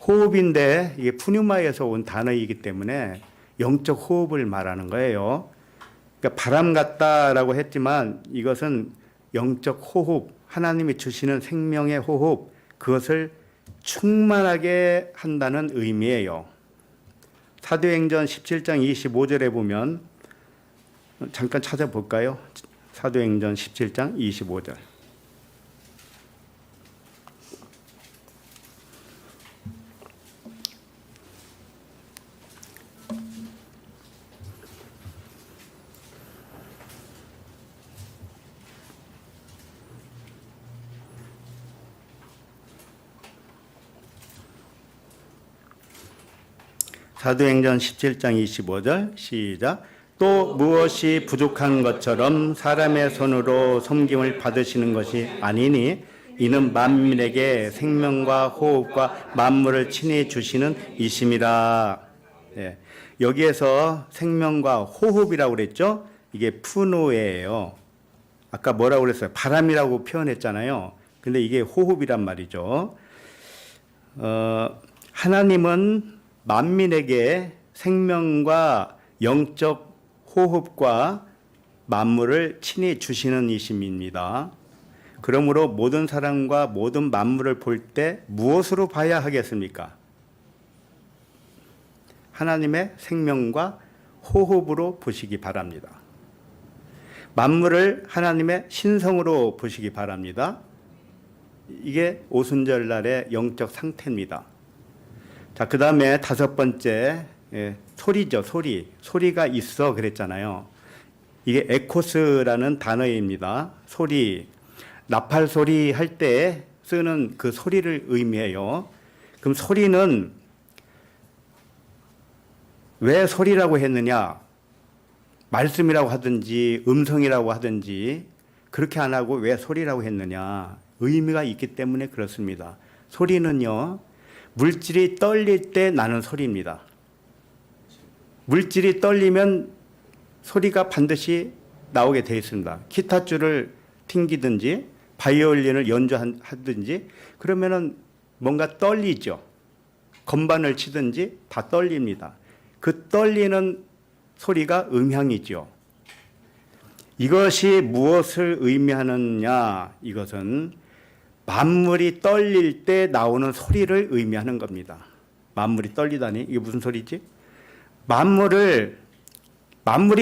호흡인데 이게 푸뉴마에서 온 단어이기 때문에 영적 호흡을 말하는 거예요. 그러니까 바람 같다라고 했지만 이것은 영적 호흡, 하나님이 주시는 생명의 호흡, 그것을 충만하게 한다는 의미예요. 사도행전 17장 25절에 보면 잠깐 찾아볼까요? 사도행전 17장 25절. 사도행전 17장 25절 시작. 또 무엇이 부족한 것처럼 사람의 손으로 섬김을 받으시는 것이 아니니 이는 만민에게 생명과 호흡과 만물을 친히 주시는 이심이라. 예. 여기에서 생명과 호흡이라고 그랬죠. 이게 푸노에예요. 아까 뭐라고 그랬어요? 바람이라고 표현했잖아요. 근데 이게 호흡이란 말이죠. 하나님은 만민에게 생명과 영적 호흡과 만물을 친히 주시는 이심입니다. 그러므로 모든 사람과 모든 만물을 볼 때 무엇으로 봐야 하겠습니까? 하나님의 생명과 호흡으로 보시기 바랍니다. 만물을 하나님의 신성으로 보시기 바랍니다. 이게 오순절 날의 영적 상태입니다. 자, 그 다음에 다섯 번째, 소리죠, 소리. 소리가 있어 그랬잖아요. 이게 에코스라는 단어입니다. 소리. 나팔 소리 할 때 쓰는 그 소리를 의미해요. 그럼 소리는 왜 소리라고 했느냐? 말씀이라고 하든지 음성이라고 하든지 그렇게 안 하고 왜 소리라고 했느냐? 의미가 있기 때문에 그렇습니다. 소리는요, 물질이 떨릴 때 나는 소리입니다. 물질이 떨리면 소리가 반드시 나오게 되어 있습니다. 기타 줄을 튕기든지 바이올린을 연주하든지 그러면은 뭔가 떨리죠. 건반을 치든지 다 떨립니다. 그 떨리는 소리가 음향이죠. 이것이 무엇을 의미하느냐? 이것은 만물이 떨릴 때 나오는 소리를 의미하는 겁니다. 만물이 떨리다니 이게 무슨 소리지? 만물이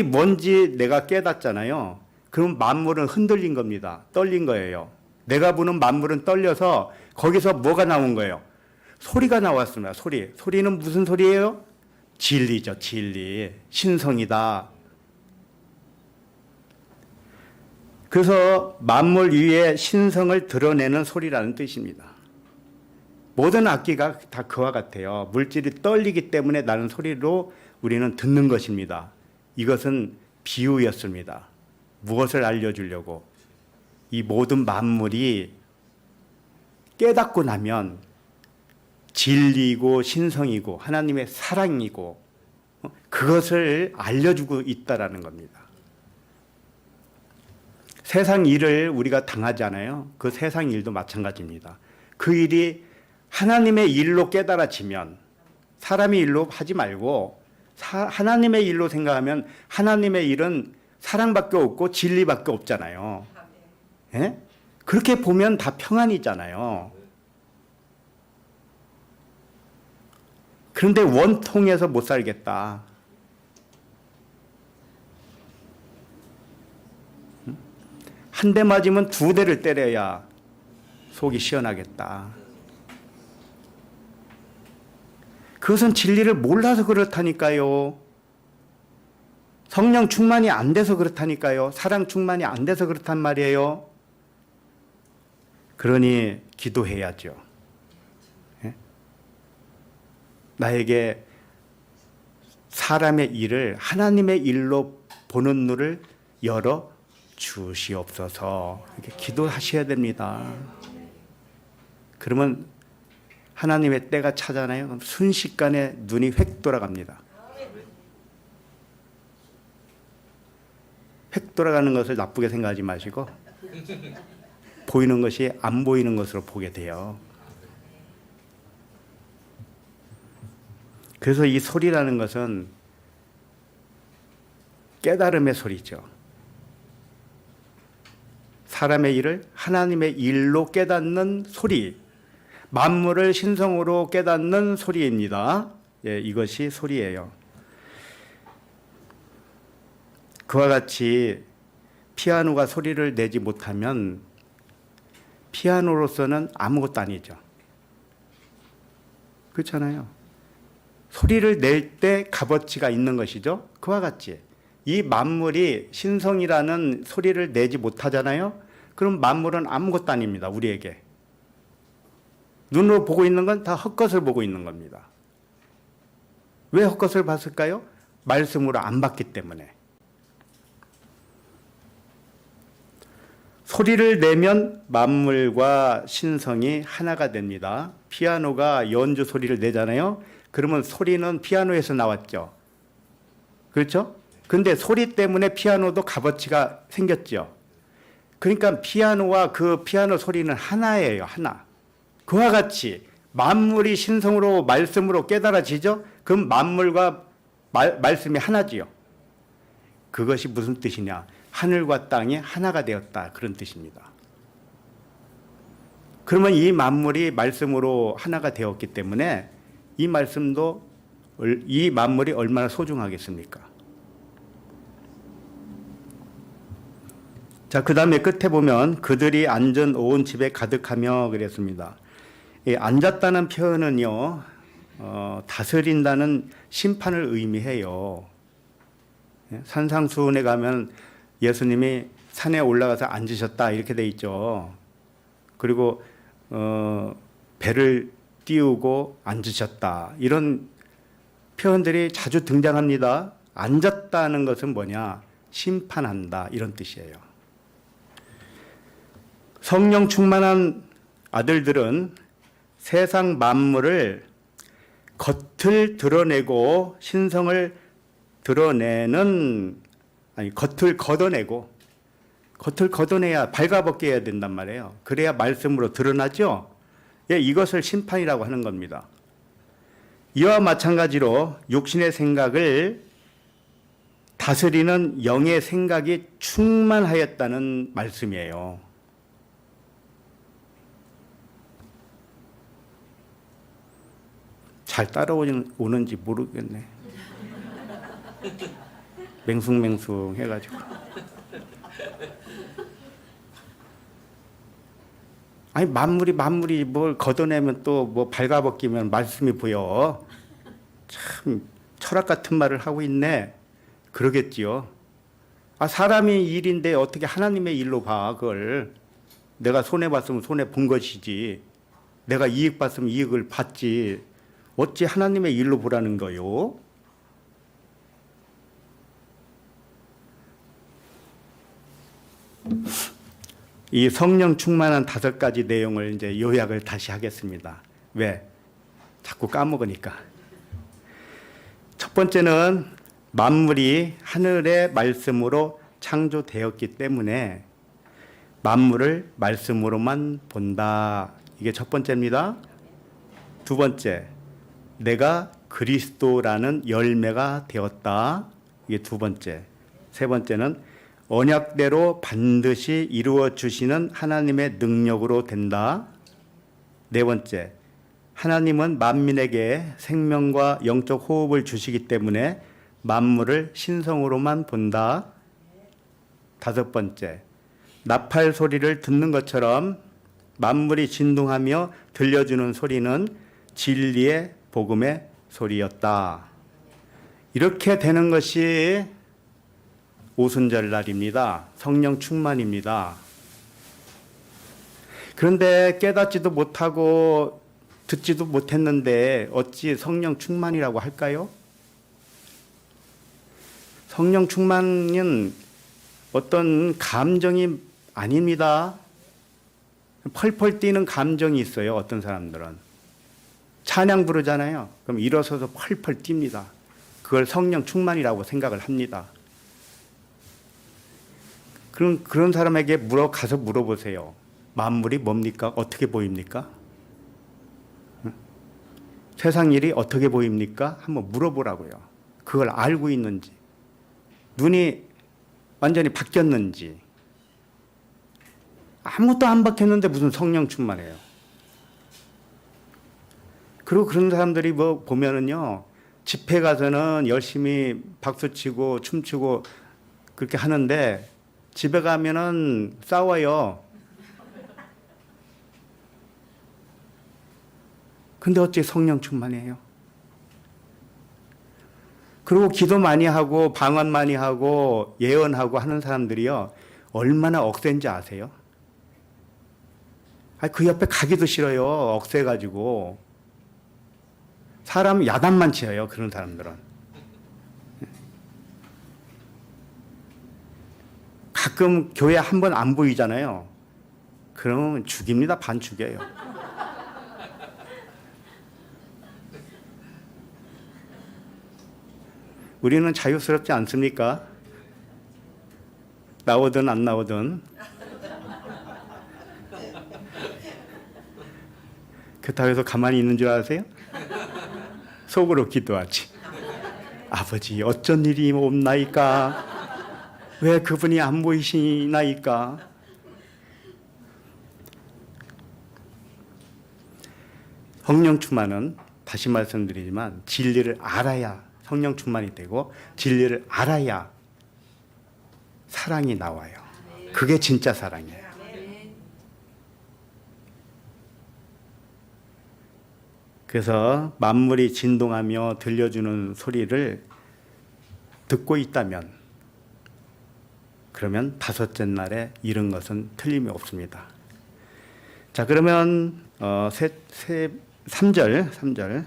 뭔지 내가 깨닫잖아요. 그럼 만물은 흔들린 겁니다. 떨린 거예요. 내가 보는 만물은 떨려서 거기서 뭐가 나온 거예요? 소리가 나왔습니다. 소리. 소리는 무슨 소리예요? 진리죠. 진리. 신성이다. 그래서 만물 위에 신성을 드러내는 소리라는 뜻입니다. 모든 악기가 다 그와 같아요. 물질이 떨리기 때문에 나는 소리로 우리는 듣는 것입니다. 이것은 비유였습니다. 무엇을 알려주려고? 이 모든 만물이 깨닫고 나면 진리고 신성이고 하나님의 사랑이고 그것을 알려주고 있다라는 겁니다. 세상 일을 우리가 당하잖아요. 그 세상 일도 마찬가지입니다. 그 일이 하나님의 일로 깨달아지면 사람의 일로 하지 말고 하나님의 일로 생각하면 하나님의 일은 사랑밖에 없고 진리밖에 없잖아요. 예? 그렇게 보면 다 평안이잖아요. 그런데 원통해서 못 살겠다. 한 대 맞으면 두 대를 때려야 속이 시원하겠다. 그것은 진리를 몰라서 그렇다니까요. 성령 충만이 안 돼서 그렇다니까요. 사랑 충만이 안 돼서 그렇단 말이에요. 그러니 기도해야죠. 예? 나에게 사람의 일을 하나님의 일로 보는 눈을 열어 주시옵소서. 이렇게 기도하셔야 됩니다. 그러면 하나님의 때가 차잖아요. 그럼 순식간에 눈이 획 돌아갑니다. 획 돌아가는 것을 나쁘게 생각하지 마시고 보이는 것이 안 보이는 것으로 보게 돼요. 그래서 이 소리라는 것은 깨달음의 소리죠. 사람의 일을 하나님의 일로 깨닫는 소리, 만물을 신성으로 깨닫는 소리입니다. 예, 이것이 소리예요. 그와 같이 피아노가 소리를 내지 못하면 피아노로서는 아무것도 아니죠. 그렇잖아요. 소리를 낼 때 값어치가 있는 것이죠. 그와 같이 이 만물이 신성이라는 소리를 내지 못하잖아요. 그럼 만물은 아무것도 아닙니다. 우리에게. 눈으로 보고 있는 건 다 헛것을 보고 있는 겁니다. 왜 헛것을 봤을까요? 말씀으로 안 봤기 때문에. 소리를 내면 만물과 신성이 하나가 됩니다. 피아노가 연주 소리를 내잖아요. 그러면 소리는 피아노에서 나왔죠. 그렇죠? 근데 소리 때문에 피아노도 값어치가 생겼죠. 그러니까 피아노와 그 피아노 소리는 하나예요. 하나. 그와 같이 만물이 신성으로 말씀으로 깨달아지죠. 그럼 만물과 말씀이 하나지요. 그것이 무슨 뜻이냐? 하늘과 땅이 하나가 되었다. 그런 뜻입니다. 그러면 이 만물이 말씀으로 하나가 되었기 때문에 이 말씀도 이 만물이 얼마나 소중하겠습니까? 자, 그 다음에 끝에 보면 그들이 앉은 온 집에 가득하며 그랬습니다. 이 앉았다는 표현은요, 다스린다는 심판을 의미해요. 산상수훈에 가면 예수님이 산에 올라가서 앉으셨다 이렇게 돼 있죠. 그리고 배를 띄우고 앉으셨다 이런 표현들이 자주 등장합니다. 앉았다는 것은 뭐냐? 심판한다 이런 뜻이에요. 성령 충만한 아들들은 세상 만물을 겉을 드러내고 신성을 드러내는 겉을 걷어내야 발가벗겨야 된단 말이에요. 그래야 말씀으로 드러나죠. 예, 이것을 심판이라고 하는 겁니다. 이와 마찬가지로 육신의 생각을 다스리는 영의 생각이 충만하였다는 말씀이에요. 잘 따라오는지 모르겠네. 맹숭맹숭 해가지고. 아니 만물이 뭘 걷어내면 또 뭐 발가벗기면 말씀이 보여. 참 철학 같은 말을 하고 있네. 그러겠지요. 아, 사람이 일인데 어떻게 하나님의 일로 봐, 그걸. 내가 손해봤으면 손해본 것이지. 내가 이익봤으면 이익을 봤지. 어찌 하나님의 일로 보라는 거요? 이 성령 충만한 5가지 내용을 이제 요약을 다시 하겠습니다. 왜? 자꾸 까먹으니까. 첫 번째는 만물이 하늘의 말씀으로 창조되었기 때문에 만물을 말씀으로만 본다. 이게 첫 번째입니다. 두 번째, 내가 그리스도라는 열매가 되었다. 이게 두 번째. 세 번째는 언약대로 반드시 이루어 주시는 하나님의 능력으로 된다. 네 번째, 하나님은 만민에게 생명과 영적 호흡을 주시기 때문에 만물을 신성으로만 본다. 다섯 번째, 나팔 소리를 듣는 것처럼 만물이 진동하며 들려주는 소리는 진리의 복음의 소리였다. 이렇게 되는 것이 오순절날입니다. 성령 충만입니다. 그런데 깨닫지도 못하고 듣지도 못했는데 어찌 성령 충만이라고 할까요? 성령 충만은 어떤 감정이 아닙니다. 펄펄 뛰는 감정이 있어요. 어떤 사람들은. 찬양 부르잖아요. 그럼 일어서서 펄펄 뜁니다. 그걸 성령 충만이라고 생각을 합니다. 그런 사람에게 가서 물어보세요. 만물이 뭡니까? 어떻게 보입니까? 세상 일이 어떻게 보입니까? 한번 물어보라고요. 그걸 알고 있는지, 눈이 완전히 바뀌었는지. 아무것도 안 바뀌었는데 무슨 성령 충만해요. 그리고 그런 사람들이 뭐 보면은요, 집회 가서는 열심히 박수치고 춤추고 그렇게 하는데 집에 가면은 싸워요. 근데 어찌 성령 충만해요? 그리고 기도 많이 하고 방언 많이 하고 예언하고 하는 사람들이요, 얼마나 억센지 아세요? 그 옆에 가기도 싫어요. 억세가지고. 사람 야단만 치어요. 그런 사람들은. 가끔 교회 한 번 안 보이잖아요. 그러면 죽입니다. 반 죽여요. 우리는 자유스럽지 않습니까? 나오든 안 나오든. 그렇다고 해서 가만히 있는 줄 아세요? 속으로 기도하지. 아버지, 어쩐 일이 없나이까? 왜 그분이 안 보이시나이까? 성령 충만은 다시 말씀드리지만 진리를 알아야 성령 충만이 되고, 진리를 알아야 사랑이 나와요. 그게 진짜 사랑이에요. 그래서 만물이 진동하며 들려주는 소리를 듣고 있다면, 그러면 5째 날에 이른 것은 틀림이 없습니다. 자, 그러면 3절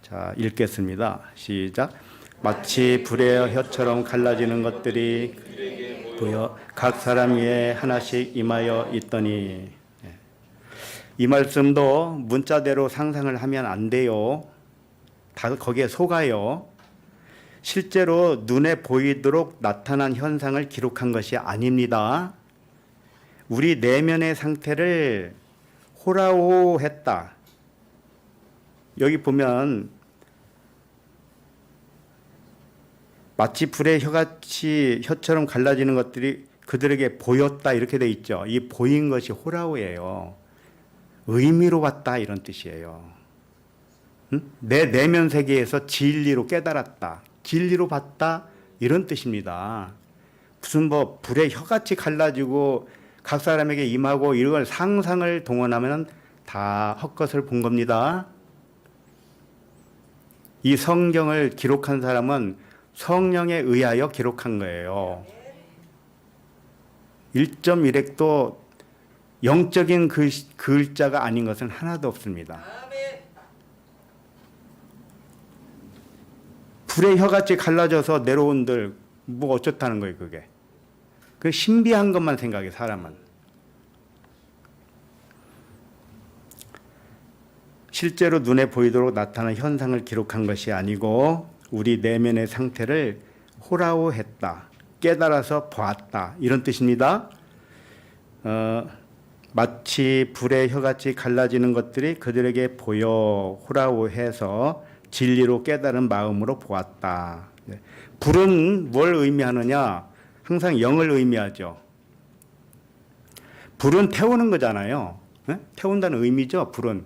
자, 읽겠습니다. 시작. 마치 불의 혀처럼 갈라지는 것들이 보여 각 사람 위에 하나씩 임하여 있더니. 이 말씀도 문자대로 상상을 하면 안 돼요. 다 거기에 속아요. 실제로 눈에 보이도록 나타난 현상을 기록한 것이 아닙니다. 우리 내면의 상태를 호라호했다. 여기 보면 마치 불의 혀처럼 갈라지는 것들이 그들에게 보였다 이렇게 돼 있죠. 이 보인 것이 호라호예요. 의미로 봤다 이런 뜻이에요. 내 내면 세계에서 진리로 깨달았다, 진리로 봤다 이런 뜻입니다. 무슨 뭐 불의 혀같이 갈라지고 각 사람에게 임하고 이걸 상상을 동원하면 다 헛것을 본 겁니다. 이 성경을 기록한 사람은 성령에 의하여 기록한 거예요. 1.1핵도 영적인 글자가 아닌 것은 하나도 없습니다. 불의 혀같이 갈라져서 내려온들 뭐 어쩌다는 거예요, 그게. 그 신비한 것만 생각해, 사람은. 실제로 눈에 보이도록 나타난 현상을 기록한 것이 아니고 우리 내면의 상태를 호라오했다, 깨달아서 보았다, 이런 뜻입니다. 마치 불의 혀같이 갈라지는 것들이 그들에게 보여 호라오해서 진리로 깨달은 마음으로 보았다. 불은 뭘 의미하느냐? 항상 영을 의미하죠. 불은 태우는 거잖아요. 태운다는 의미죠, 불은.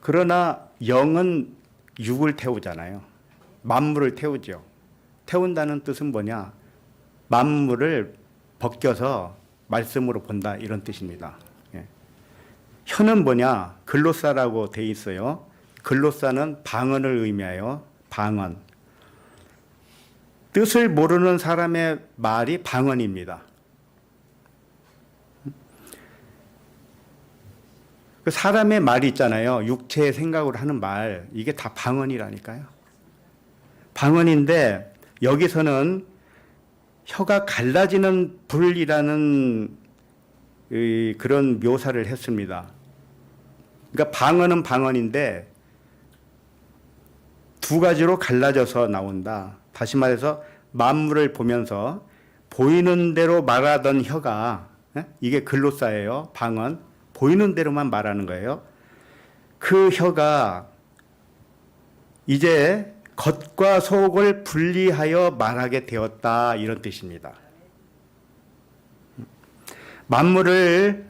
그러나 영은 육을 태우잖아요. 만물을 태우죠. 태운다는 뜻은 뭐냐? 만물을 벗겨서 말씀으로 본다, 이런 뜻입니다. 혀는 뭐냐? 글로사라고 돼 있어요. 글로사는 방언을 의미하여 방언. 뜻을 모르는 사람의 말이 방언입니다. 그 사람의 말이 있잖아요. 육체의 생각으로 하는 말, 이게 다 방언이라니까요. 방언인데 여기서는 혀가 갈라지는 불이라는 그런 묘사를 했습니다. 그러니까 방언은 방언인데 두 가지로 갈라져서 나온다. 다시 말해서 만물을 보면서 보이는 대로 말하던 혀가, 이게 글로사예요. 방언. 보이는 대로만 말하는 거예요. 그 혀가 이제 겉과 속을 분리하여 말하게 되었다, 이런 뜻입니다. 만물을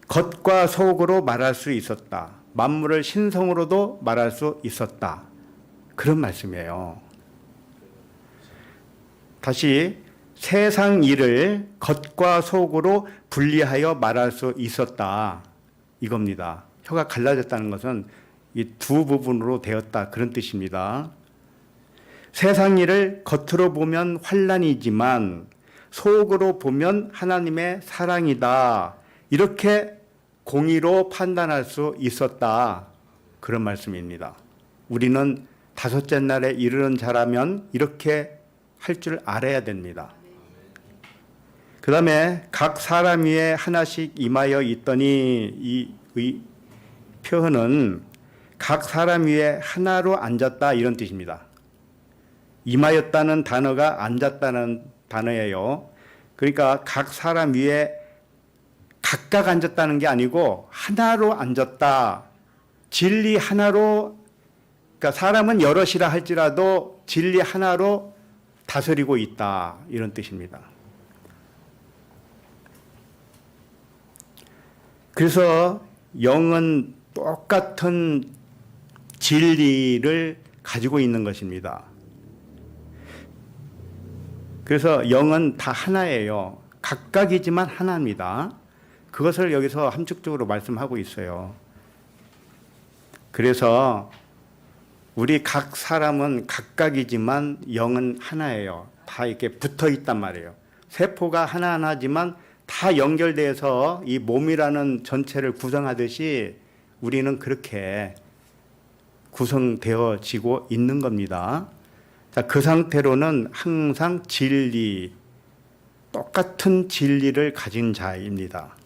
겉과 속으로 말할 수 있었다. 만물을 신성으로도 말할 수 있었다. 그런 말씀이에요. 다시 세상 일을 겉과 속으로 분리하여 말할 수 있었다, 이겁니다. 혀가 갈라졌다는 것은 이 두 부분으로 되었다, 그런 뜻입니다. 세상 일을 겉으로 보면 환난이지만 속으로 보면 하나님의 사랑이다, 이렇게 공의로 판단할 수 있었다, 그런 말씀입니다. 우리는 다섯째 날에 이르는 자라면 이렇게 할 줄 알아야 됩니다. 그 다음에 각 사람 위에 하나씩 임하여 있더니, 이 표현은 각 사람 위에 하나로 앉았다, 이런 뜻입니다. 임하였다는 단어가 앉았다는 단어예요. 그러니까 각 사람 위에 각각 앉았다는 게 아니고 하나로 앉았다. 진리 하나로, 그러니까 사람은 여럿이라 할지라도 진리 하나로 다스리고 있다, 이런 뜻입니다. 그래서 영은 똑같은 진리를 가지고 있는 것입니다. 그래서 영은 다 하나예요. 각각이지만 하나입니다. 그것을 여기서 함축적으로 말씀하고 있어요. 그래서 우리 각 사람은 각각이지만 영은 하나예요. 다 이렇게 붙어 있단 말이에요. 세포가 하나하나지만 다 연결돼서 이 몸이라는 전체를 구성하듯이 우리는 그렇게 구성되어지고 있는 겁니다. 자, 그 상태로는 항상 진리, 똑같은 진리를 가진 자입니다.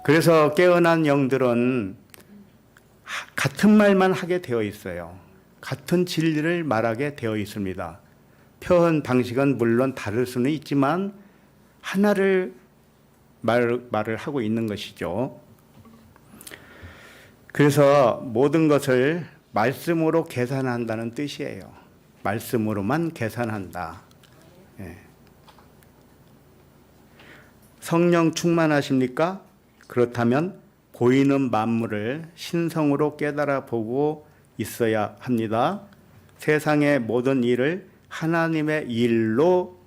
그래서 깨어난 영들은 같은 말만 하게 되어 있어요. 같은 진리를 말하게 되어 있습니다. 표현 방식은 물론 다를 수는 있지만 하나를 말을 하고 있는 것이죠. 그래서 모든 것을 말씀으로 계산한다는 뜻이에요. 말씀으로만 계산한다. 예. 성령 충만하십니까? 그렇다면 보이는 만물을 신성으로 깨달아 보고 있어야 합니다. 세상의 모든 일을 하나님의 일로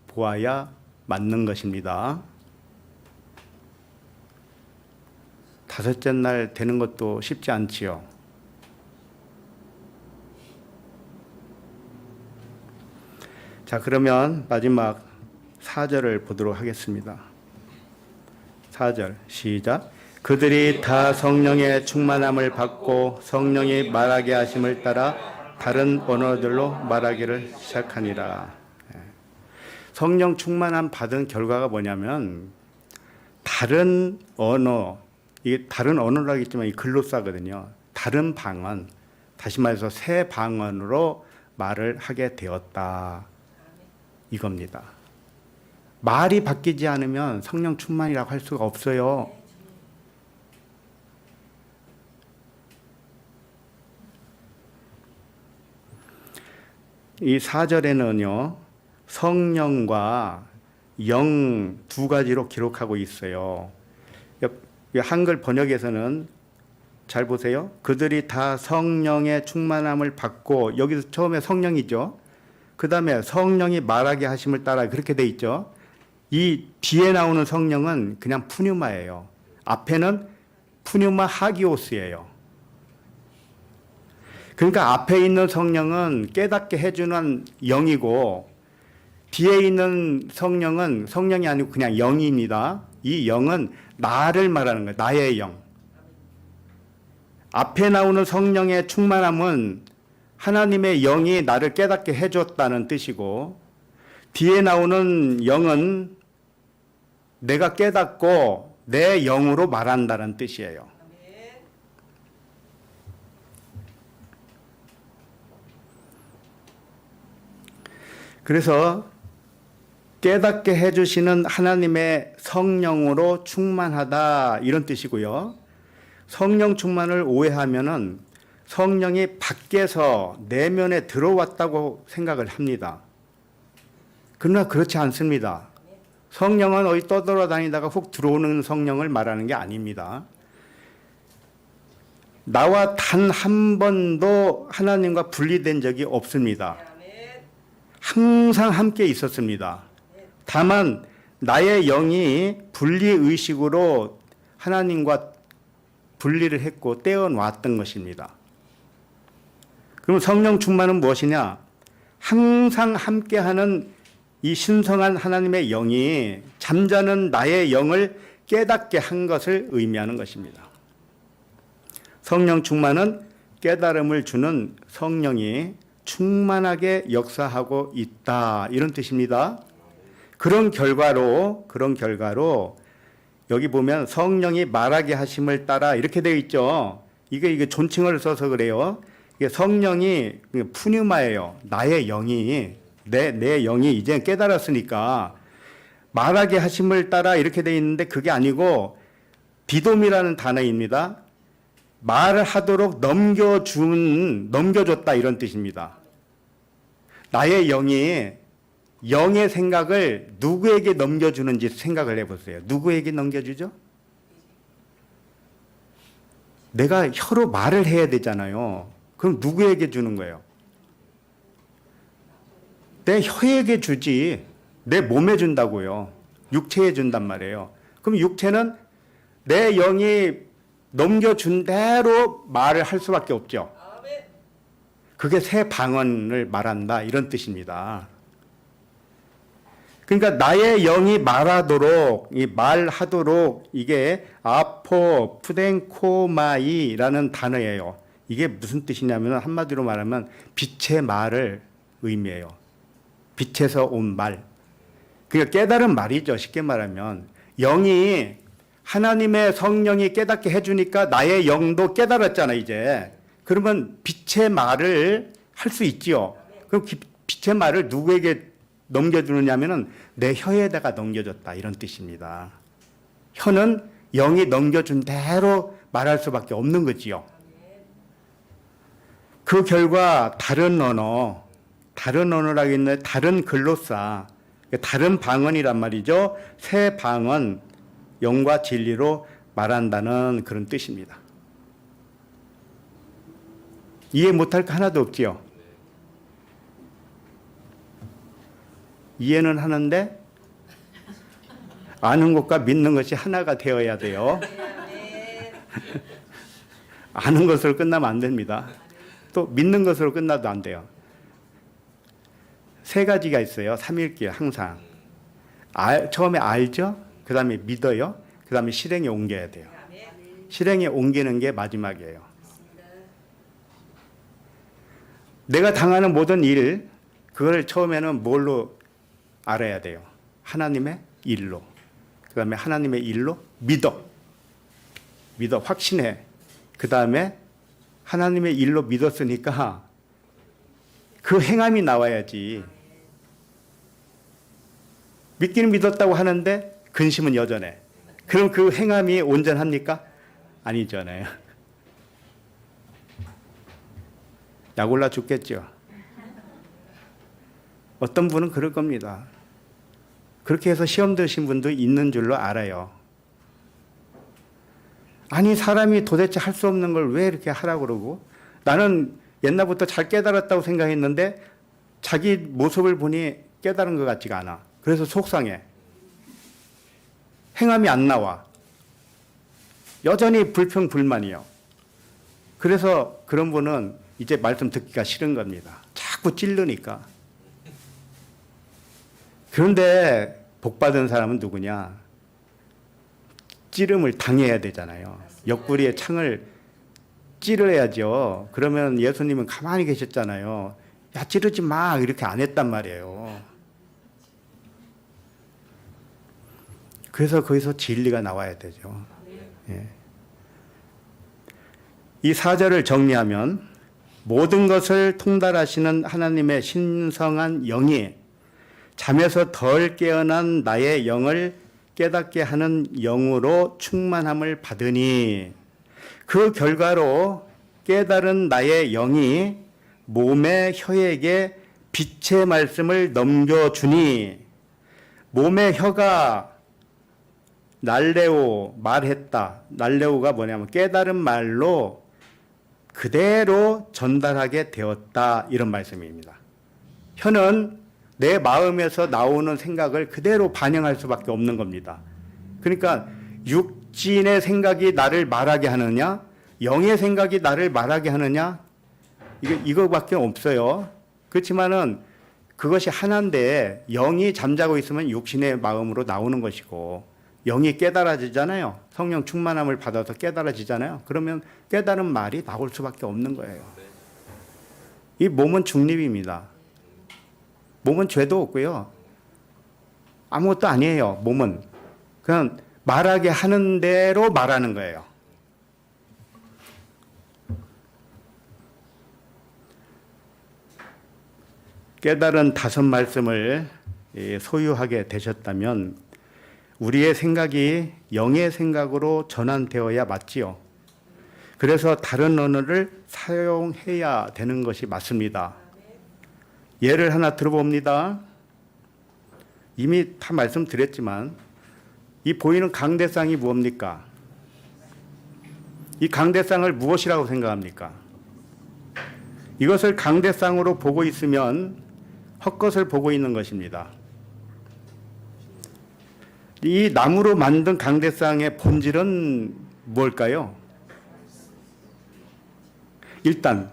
보아야 맞는 것입니다. 다섯째 날 되는 것도 쉽지 않지요. 자, 그러면 마지막 4절을 보도록 하겠습니다. 4절 시작. 그들이 다 성령의 충만함을 받고 성령이 말하게 하심을 따라 다른 언어들로 말하기를 시작하니라. 성령 충만함 받은 결과가 뭐냐면 다른 언어, 이게 다른 언어라고 했지만 이 글로사거든요. 다른 방언, 다시 말해서 새 방언으로 말을 하게 되었다. 이겁니다. 말이 바뀌지 않으면 성령 충만이라고 할 수가 없어요. 이 4절에는요, 성령과 영 두 가지로 기록하고 있어요. 한글 번역에서는 잘 보세요. 그들이 다 성령의 충만함을 받고, 여기서 처음에 성령이죠. 그 다음에 성령이 말하게 하심을 따라 그렇게 돼 있죠. 이 뒤에 나오는 성령은 그냥 푸뉴마예요. 앞에는 푸뉴마 하기오스예요. 그러니까 앞에 있는 성령은 깨닫게 해주는 영이고 뒤에 있는 성령은 성령이 아니고 그냥 영입니다. 이 영은 나를 말하는 거예요. 나의 영. 앞에 나오는 성령의 충만함은 하나님의 영이 나를 깨닫게 해줬다는 뜻이고 뒤에 나오는 영은 내가 깨닫고 내 영으로 말한다는 뜻이에요. 그래서 깨닫게 해주시는 하나님의 성령으로 충만하다 이런 뜻이고요. 성령 충만을 오해하면은 성령이 밖에서 내면에 들어왔다고 생각을 합니다. 그러나 그렇지 않습니다. 성령은 어디 떠돌아다니다가 훅 들어오는 성령을 말하는 게 아닙니다. 나와 단 한 번도 하나님과 분리된 적이 없습니다. 항상 함께 있었습니다. 다만 나의 영이 분리의식으로 하나님과 분리를 했고 떼어놨던 것입니다. 그럼 성령 충만은 무엇이냐? 항상 함께하는 이 신성한 하나님의 영이 잠자는 나의 영을 깨닫게 한 것을 의미하는 것입니다. 성령 충만은 깨달음을 주는 성령이 충만하게 역사하고 있다 이런 뜻입니다. 그런 결과로 여기 보면 성령이 말하게 하심을 따라 이렇게 되어 있죠. 이게 존칭어를 써서 그래요. 이게 성령이 푸뉴마예요. 나의 영이 내 영이 이제 깨달았으니까 말하게 하심을 따라 이렇게 되어 있는데 그게 아니고 디돔이라는 단어입니다. 말을 하도록 넘겨줬다 이런 뜻입니다. 나의 영이 영의 생각을 누구에게 넘겨주는지 생각을 해보세요. 누구에게 넘겨주죠? 내가 혀로 말을 해야 되잖아요. 그럼 누구에게 주는 거예요? 내 혀에게 주지. 내 몸에 준다고요. 육체에 준단 말이에요. 그럼 육체는 내 영이 넘겨준 대로 말을 할 수밖에 없죠. 그게 새 방언을 말한다 이런 뜻입니다. 그러니까 나의 영이 말하도록 이게 아포 푸덴코마이라는 단어예요. 이게 무슨 뜻이냐면 한마디로 말하면 빛의 말을 의미해요. 빛에서 온 말. 그러니까 깨달은 말이죠. 쉽게 말하면 영이 하나님의 성령이 깨닫게 해주니까 나의 영도 깨달았잖아 이제. 그러면 빛의 말을 할 수 있지요. 그럼 빛의 말을 누구에게 넘겨주느냐면은 내 혀에다가 넘겨줬다 이런 뜻입니다. 혀는 영이 넘겨준 대로 말할 수밖에 없는 거지요. 그 결과 다른 언어라고 했는데 다른 글로사, 다른 방언이란 말이죠. 새 방언, 영과 진리로 말한다는 그런 뜻입니다. 이해 못할 거 하나도 없지요. 이해는 하는데 아는 것과 믿는 것이 하나가 되어야 돼요. 아는 것으로 끝나면 안 됩니다. 또 믿는 것으로 끝나도 안 돼요. 세 가지가 있어요. 삼일기에 항상. 처음에 알죠? 그 다음에 믿어요. 그 다음에 실행에 옮겨야 돼요. 실행에 옮기는 게 마지막이에요. 내가 당하는 모든 일, 그걸 처음에는 뭘로 알아야 돼요? 하나님의 일로. 그 다음에 하나님의 일로 믿어. 믿어. 확신해. 그 다음에 하나님의 일로 믿었으니까 그 행함이 나와야지. 믿기는 믿었다고 하는데 근심은 여전해. 그럼 그 행함이 온전합니까? 아니잖아요. 약 올라 죽겠죠. 어떤 분은 그럴 겁니다. 그렇게 해서 시험 드신 분도 있는 줄로 알아요. 아니, 사람이 도대체 할 수 없는 걸 왜 이렇게 하라고 그러고, 나는 옛날부터 잘 깨달았다고 생각했는데 자기 모습을 보니 깨달은 것 같지가 않아. 그래서 속상해. 행함이 안 나와. 여전히 불평불만이요. 그래서 그런 분은 이제 말씀 듣기가 싫은 겁니다. 자꾸 찔르니까. 그런데 복받은 사람은 누구냐? 찌름을 당해야 되잖아요. 옆구리에 창을 찌르야죠. 그러면 예수님은 가만히 계셨잖아요. 야, 찌르지 마. 이렇게 안 했단 말이에요. 그래서 거기서 진리가 나와야 되죠. 예. 이 4절을 정리하면 모든 것을 통달하시는 하나님의 신성한 영이 잠에서 덜 깨어난 나의 영을 깨닫게 하는 영으로 충만함을 받으니 그 결과로 깨달은 나의 영이 몸의 혀에게 빛의 말씀을 넘겨주니 몸의 혀가 날레오 말했다. 날레오가 뭐냐면 깨달은 말로 그대로 전달하게 되었다. 이런 말씀입니다. 혀는 내 마음에서 나오는 생각을 그대로 반영할 수밖에 없는 겁니다. 그러니까 육신의 생각이 나를 말하게 하느냐, 영의 생각이 나를 말하게 하느냐, 이거밖에 없어요. 그렇지만은 그것이 하나인데 영이 잠자고 있으면 육신의 마음으로 나오는 것이고 영이 깨달아지잖아요. 성령 충만함을 받아서 깨달아지잖아요. 그러면 깨달은 말이 나올 수밖에 없는 거예요. 이 몸은 중립입니다. 몸은 죄도 없고요. 아무것도 아니에요. 몸은. 그냥 말하게 하는 대로 말하는 거예요. 깨달은 5 말씀을 소유하게 되셨다면 우리의 생각이 영의 생각으로 전환되어야 맞지요. 그래서 다른 언어를 사용해야 되는 것이 맞습니다. 예를 하나 들어봅니다. 이미 다 말씀드렸지만 이 보이는 강대상이 무엇입니까? 이 강대상을 무엇이라고 생각합니까? 이것을 강대상으로 보고 있으면 헛것을 보고 있는 것입니다. 이 나무로 만든 강대상의 본질은 뭘까요? 일단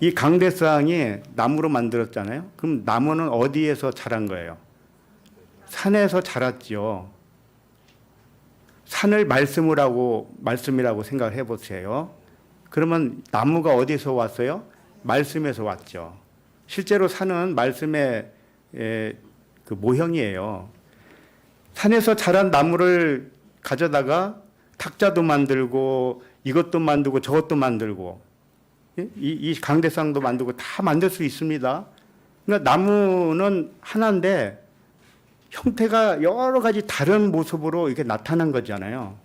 이 강대상이 나무로 만들었잖아요. 그럼 나무는 어디에서 자란 거예요? 산에서 자랐죠. 산을 말씀이라고 생각을 해보세요. 그러면 나무가 어디서 왔어요? 말씀에서 왔죠. 실제로 산은 말씀의 그 모형이에요. 산에서 자란 나무를 가져다가 탁자도 만들고 이것도 만들고 저것도 만들고 이 강대상도 만들고 다 만들 수 있습니다. 그러니까 나무는 하나인데 형태가 여러 가지 다른 모습으로 이렇게 나타난 거잖아요.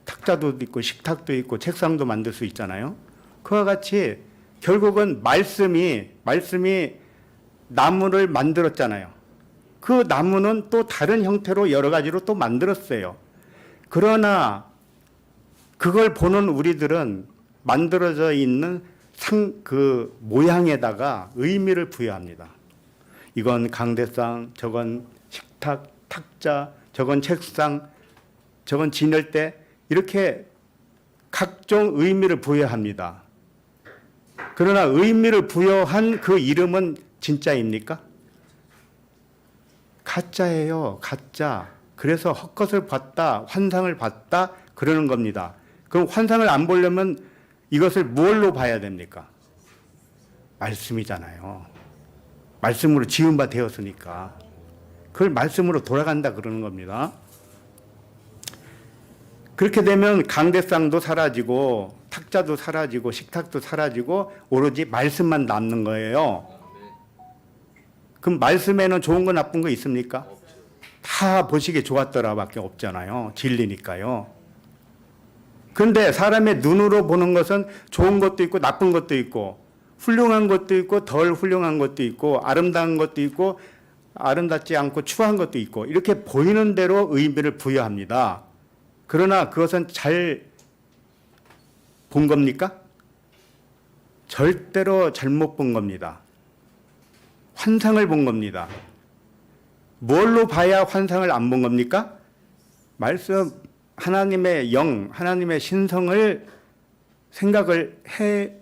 탁자도 있고 식탁도 있고 책상도 만들 수 있잖아요. 그와 같이 결국은 말씀이 나무를 만들었잖아요. 그 나무는 또 다른 형태로 여러 가지로 또 만들었어요. 그러나 그걸 보는 우리들은 만들어져 있는 그 모양에다가 의미를 부여합니다. 이건 강대상, 저건 식탁, 탁자, 저건 책상, 저건 진열대, 이렇게 각종 의미를 부여합니다. 그러나 의미를 부여한 그 이름은 진짜입니까? 가짜예요. 가짜. 그래서 헛것을 봤다, 환상을 봤다 그러는 겁니다. 그럼 환상을 안 보려면 이것을 무엇로 봐야 됩니까? 말씀이잖아요. 말씀으로 지은 바 되었으니까. 그걸 말씀으로 돌아간다 그러는 겁니다. 그렇게 되면 강대상도 사라지고 탁자도 사라지고 식탁도 사라지고 오로지 말씀만 남는 거예요. 그럼 말씀에는 좋은 거 나쁜 거 있습니까? 다 보시기에 좋았더라밖에 없잖아요. 진리니까요. 그런데 사람의 눈으로 보는 것은 좋은 것도 있고 나쁜 것도 있고 훌륭한 것도 있고 덜 훌륭한 것도 있고 아름다운 것도 있고 아름답지 않고 추한 것도 있고 이렇게 보이는 대로 의미를 부여합니다. 그러나 그것은 잘 본 겁니까? 절대로 잘못 본 겁니다. 환상을 본 겁니다. 뭘로 봐야 환상을 안 본 겁니까? 말씀, 하나님의 영, 하나님의 신성을 생각을 할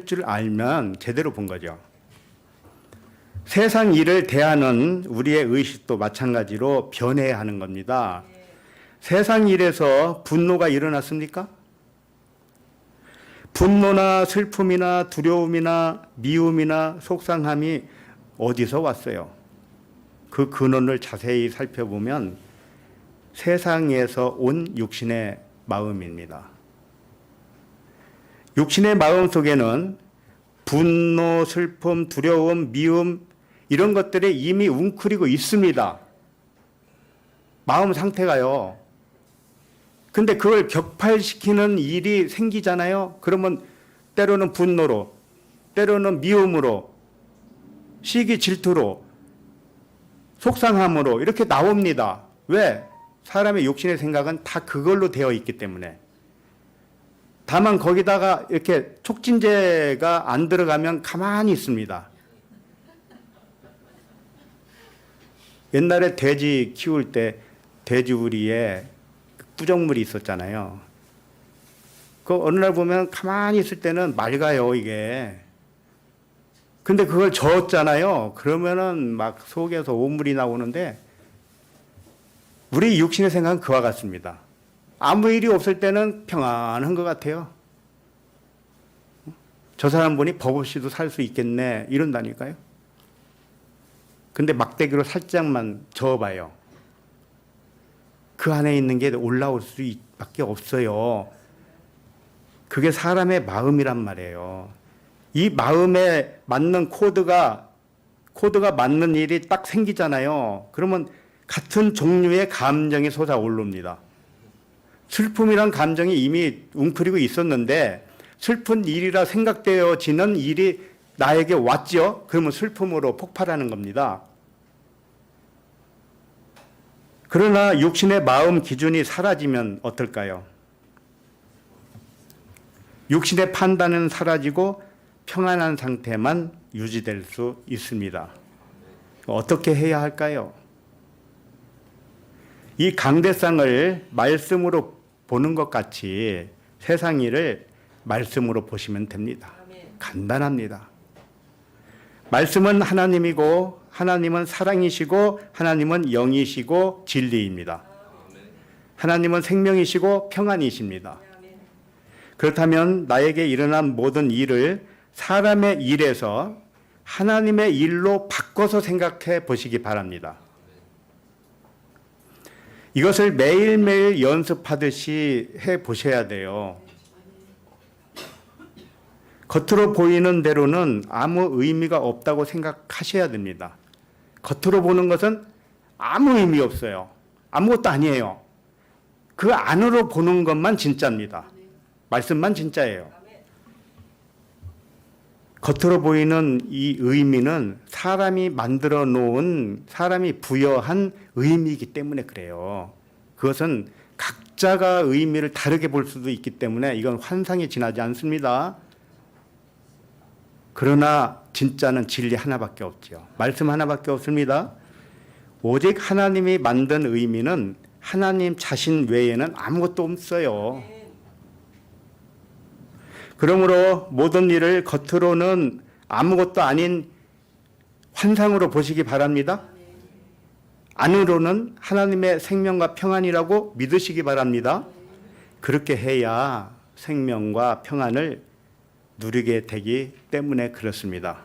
줄 알면 제대로 본 거죠. 세상 일을 대하는 우리의 의식도 마찬가지로 변해야 하는 겁니다. 세상 일에서 분노가 일어났습니까? 분노나 슬픔이나 두려움이나 미움이나 속상함이 어디서 왔어요? 그 근원을 자세히 살펴보면 세상에서 온 육신의 마음입니다. 육신의 마음 속에는 분노, 슬픔, 두려움, 미움 이런 것들이 이미 웅크리고 있습니다. 마음 상태가요. 근데 그걸 격발시키는 일이 생기잖아요. 그러면 때로는 분노로, 때로는 미움으로, 시기 질투로, 속상함으로 이렇게 나옵니다. 왜? 사람의 육신의 생각은 다 그걸로 되어 있기 때문에. 다만 거기다가 이렇게 촉진제가 안 들어가면 가만히 있습니다. 옛날에 돼지 키울 때 돼지우리에 부정물이 있었잖아요. 그 어느 날 보면 가만히 있을 때는 맑아요, 이게. 근데 그걸 저었잖아요. 그러면은 막 속에서 오물이 나오는데 우리 육신의 생각은 그와 같습니다. 아무 일이 없을 때는 평안한 것 같아요. 저 사람 보니 법 없이도 살 수 있겠네 이런다니까요. 근데 막대기로 살짝만 저어봐요. 그 안에 있는 게 올라올 수밖에 없어요. 그게 사람의 마음이란 말이에요. 이 마음에 맞는 코드가 맞는 일이 딱 생기잖아요. 그러면 같은 종류의 감정이 솟아오릅니다. 슬픔이란 감정이 이미 웅크리고 있었는데 슬픈 일이라 생각되어지는 일이 나에게 왔죠. 그러면 슬픔으로 폭발하는 겁니다. 그러나 육신의 마음 기준이 사라지면 어떨까요? 육신의 판단은 사라지고 평안한 상태만 유지될 수 있습니다. 어떻게 해야 할까요? 이 강대상을 말씀으로 보는 것 같이 세상 일을 말씀으로 보시면 됩니다. 간단합니다. 말씀은 하나님이고 하나님은 사랑이시고 하나님은 영이시고 진리입니다. 하나님은 생명이시고 평안이십니다. 그렇다면 나에게 일어난 모든 일을 사람의 일에서 하나님의 일로 바꿔서 생각해 보시기 바랍니다. 이것을 매일매일 연습하듯이 해 보셔야 돼요. 겉으로 보이는 대로는 아무 의미가 없다고 생각하셔야 됩니다. 겉으로 보는 것은 아무 의미 없어요. 아무것도 아니에요. 그 안으로 보는 것만 진짜입니다. 말씀만 진짜예요. 겉으로 보이는 이 의미는 사람이 만들어 놓은, 사람이 부여한 의미이기 때문에 그래요. 그것은 각자가 의미를 다르게 볼 수도 있기 때문에 이건 환상에 지나지 않습니다. 그러나 진짜는 진리 하나밖에 없죠. 말씀 하나밖에 없습니다. 오직 하나님이 만든 의미는 하나님 자신 외에는 아무것도 없어요. 그러므로 모든 일을 겉으로는 아무것도 아닌 환상으로 보시기 바랍니다. 안으로는 하나님의 생명과 평안이라고 믿으시기 바랍니다. 그렇게 해야 생명과 평안을 누리게 되기 때문에 그렇습니다.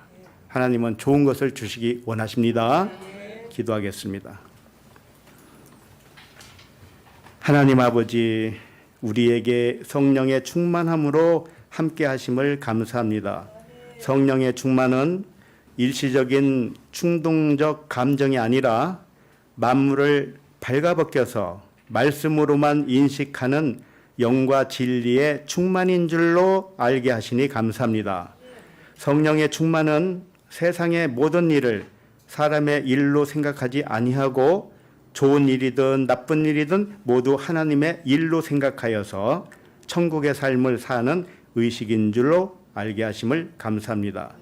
하나님은 좋은 것을 주시기 원하십니다. 기도하겠습니다. 하나님 아버지, 우리에게 성령의 충만함으로 함께 하심을 감사합니다. 성령의 충만은 일시적인 충동적 감정이 아니라 만물을 발가벗겨서 말씀으로만 인식하는 영과 진리의 충만인 줄로 알게 하시니 감사합니다. 성령의 충만은 세상의 모든 일을 사람의 일로 생각하지 아니하고 좋은 일이든 나쁜 일이든 모두 하나님의 일로 생각하여서 천국의 삶을 사는 의식인 줄로 알게 하심을 감사합니다.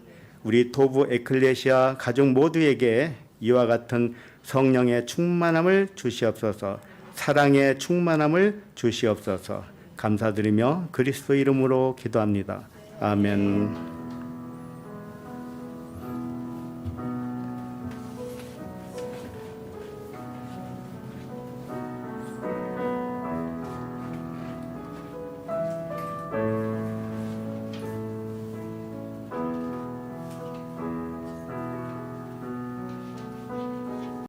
우리 도부 에클레시아 가족 모두에게 이와 같은 성령의 충만함을 주시옵소서. 사랑의 충만함을 주시옵소서. 감사드리며 그리스도 이름으로 기도합니다. 아멘.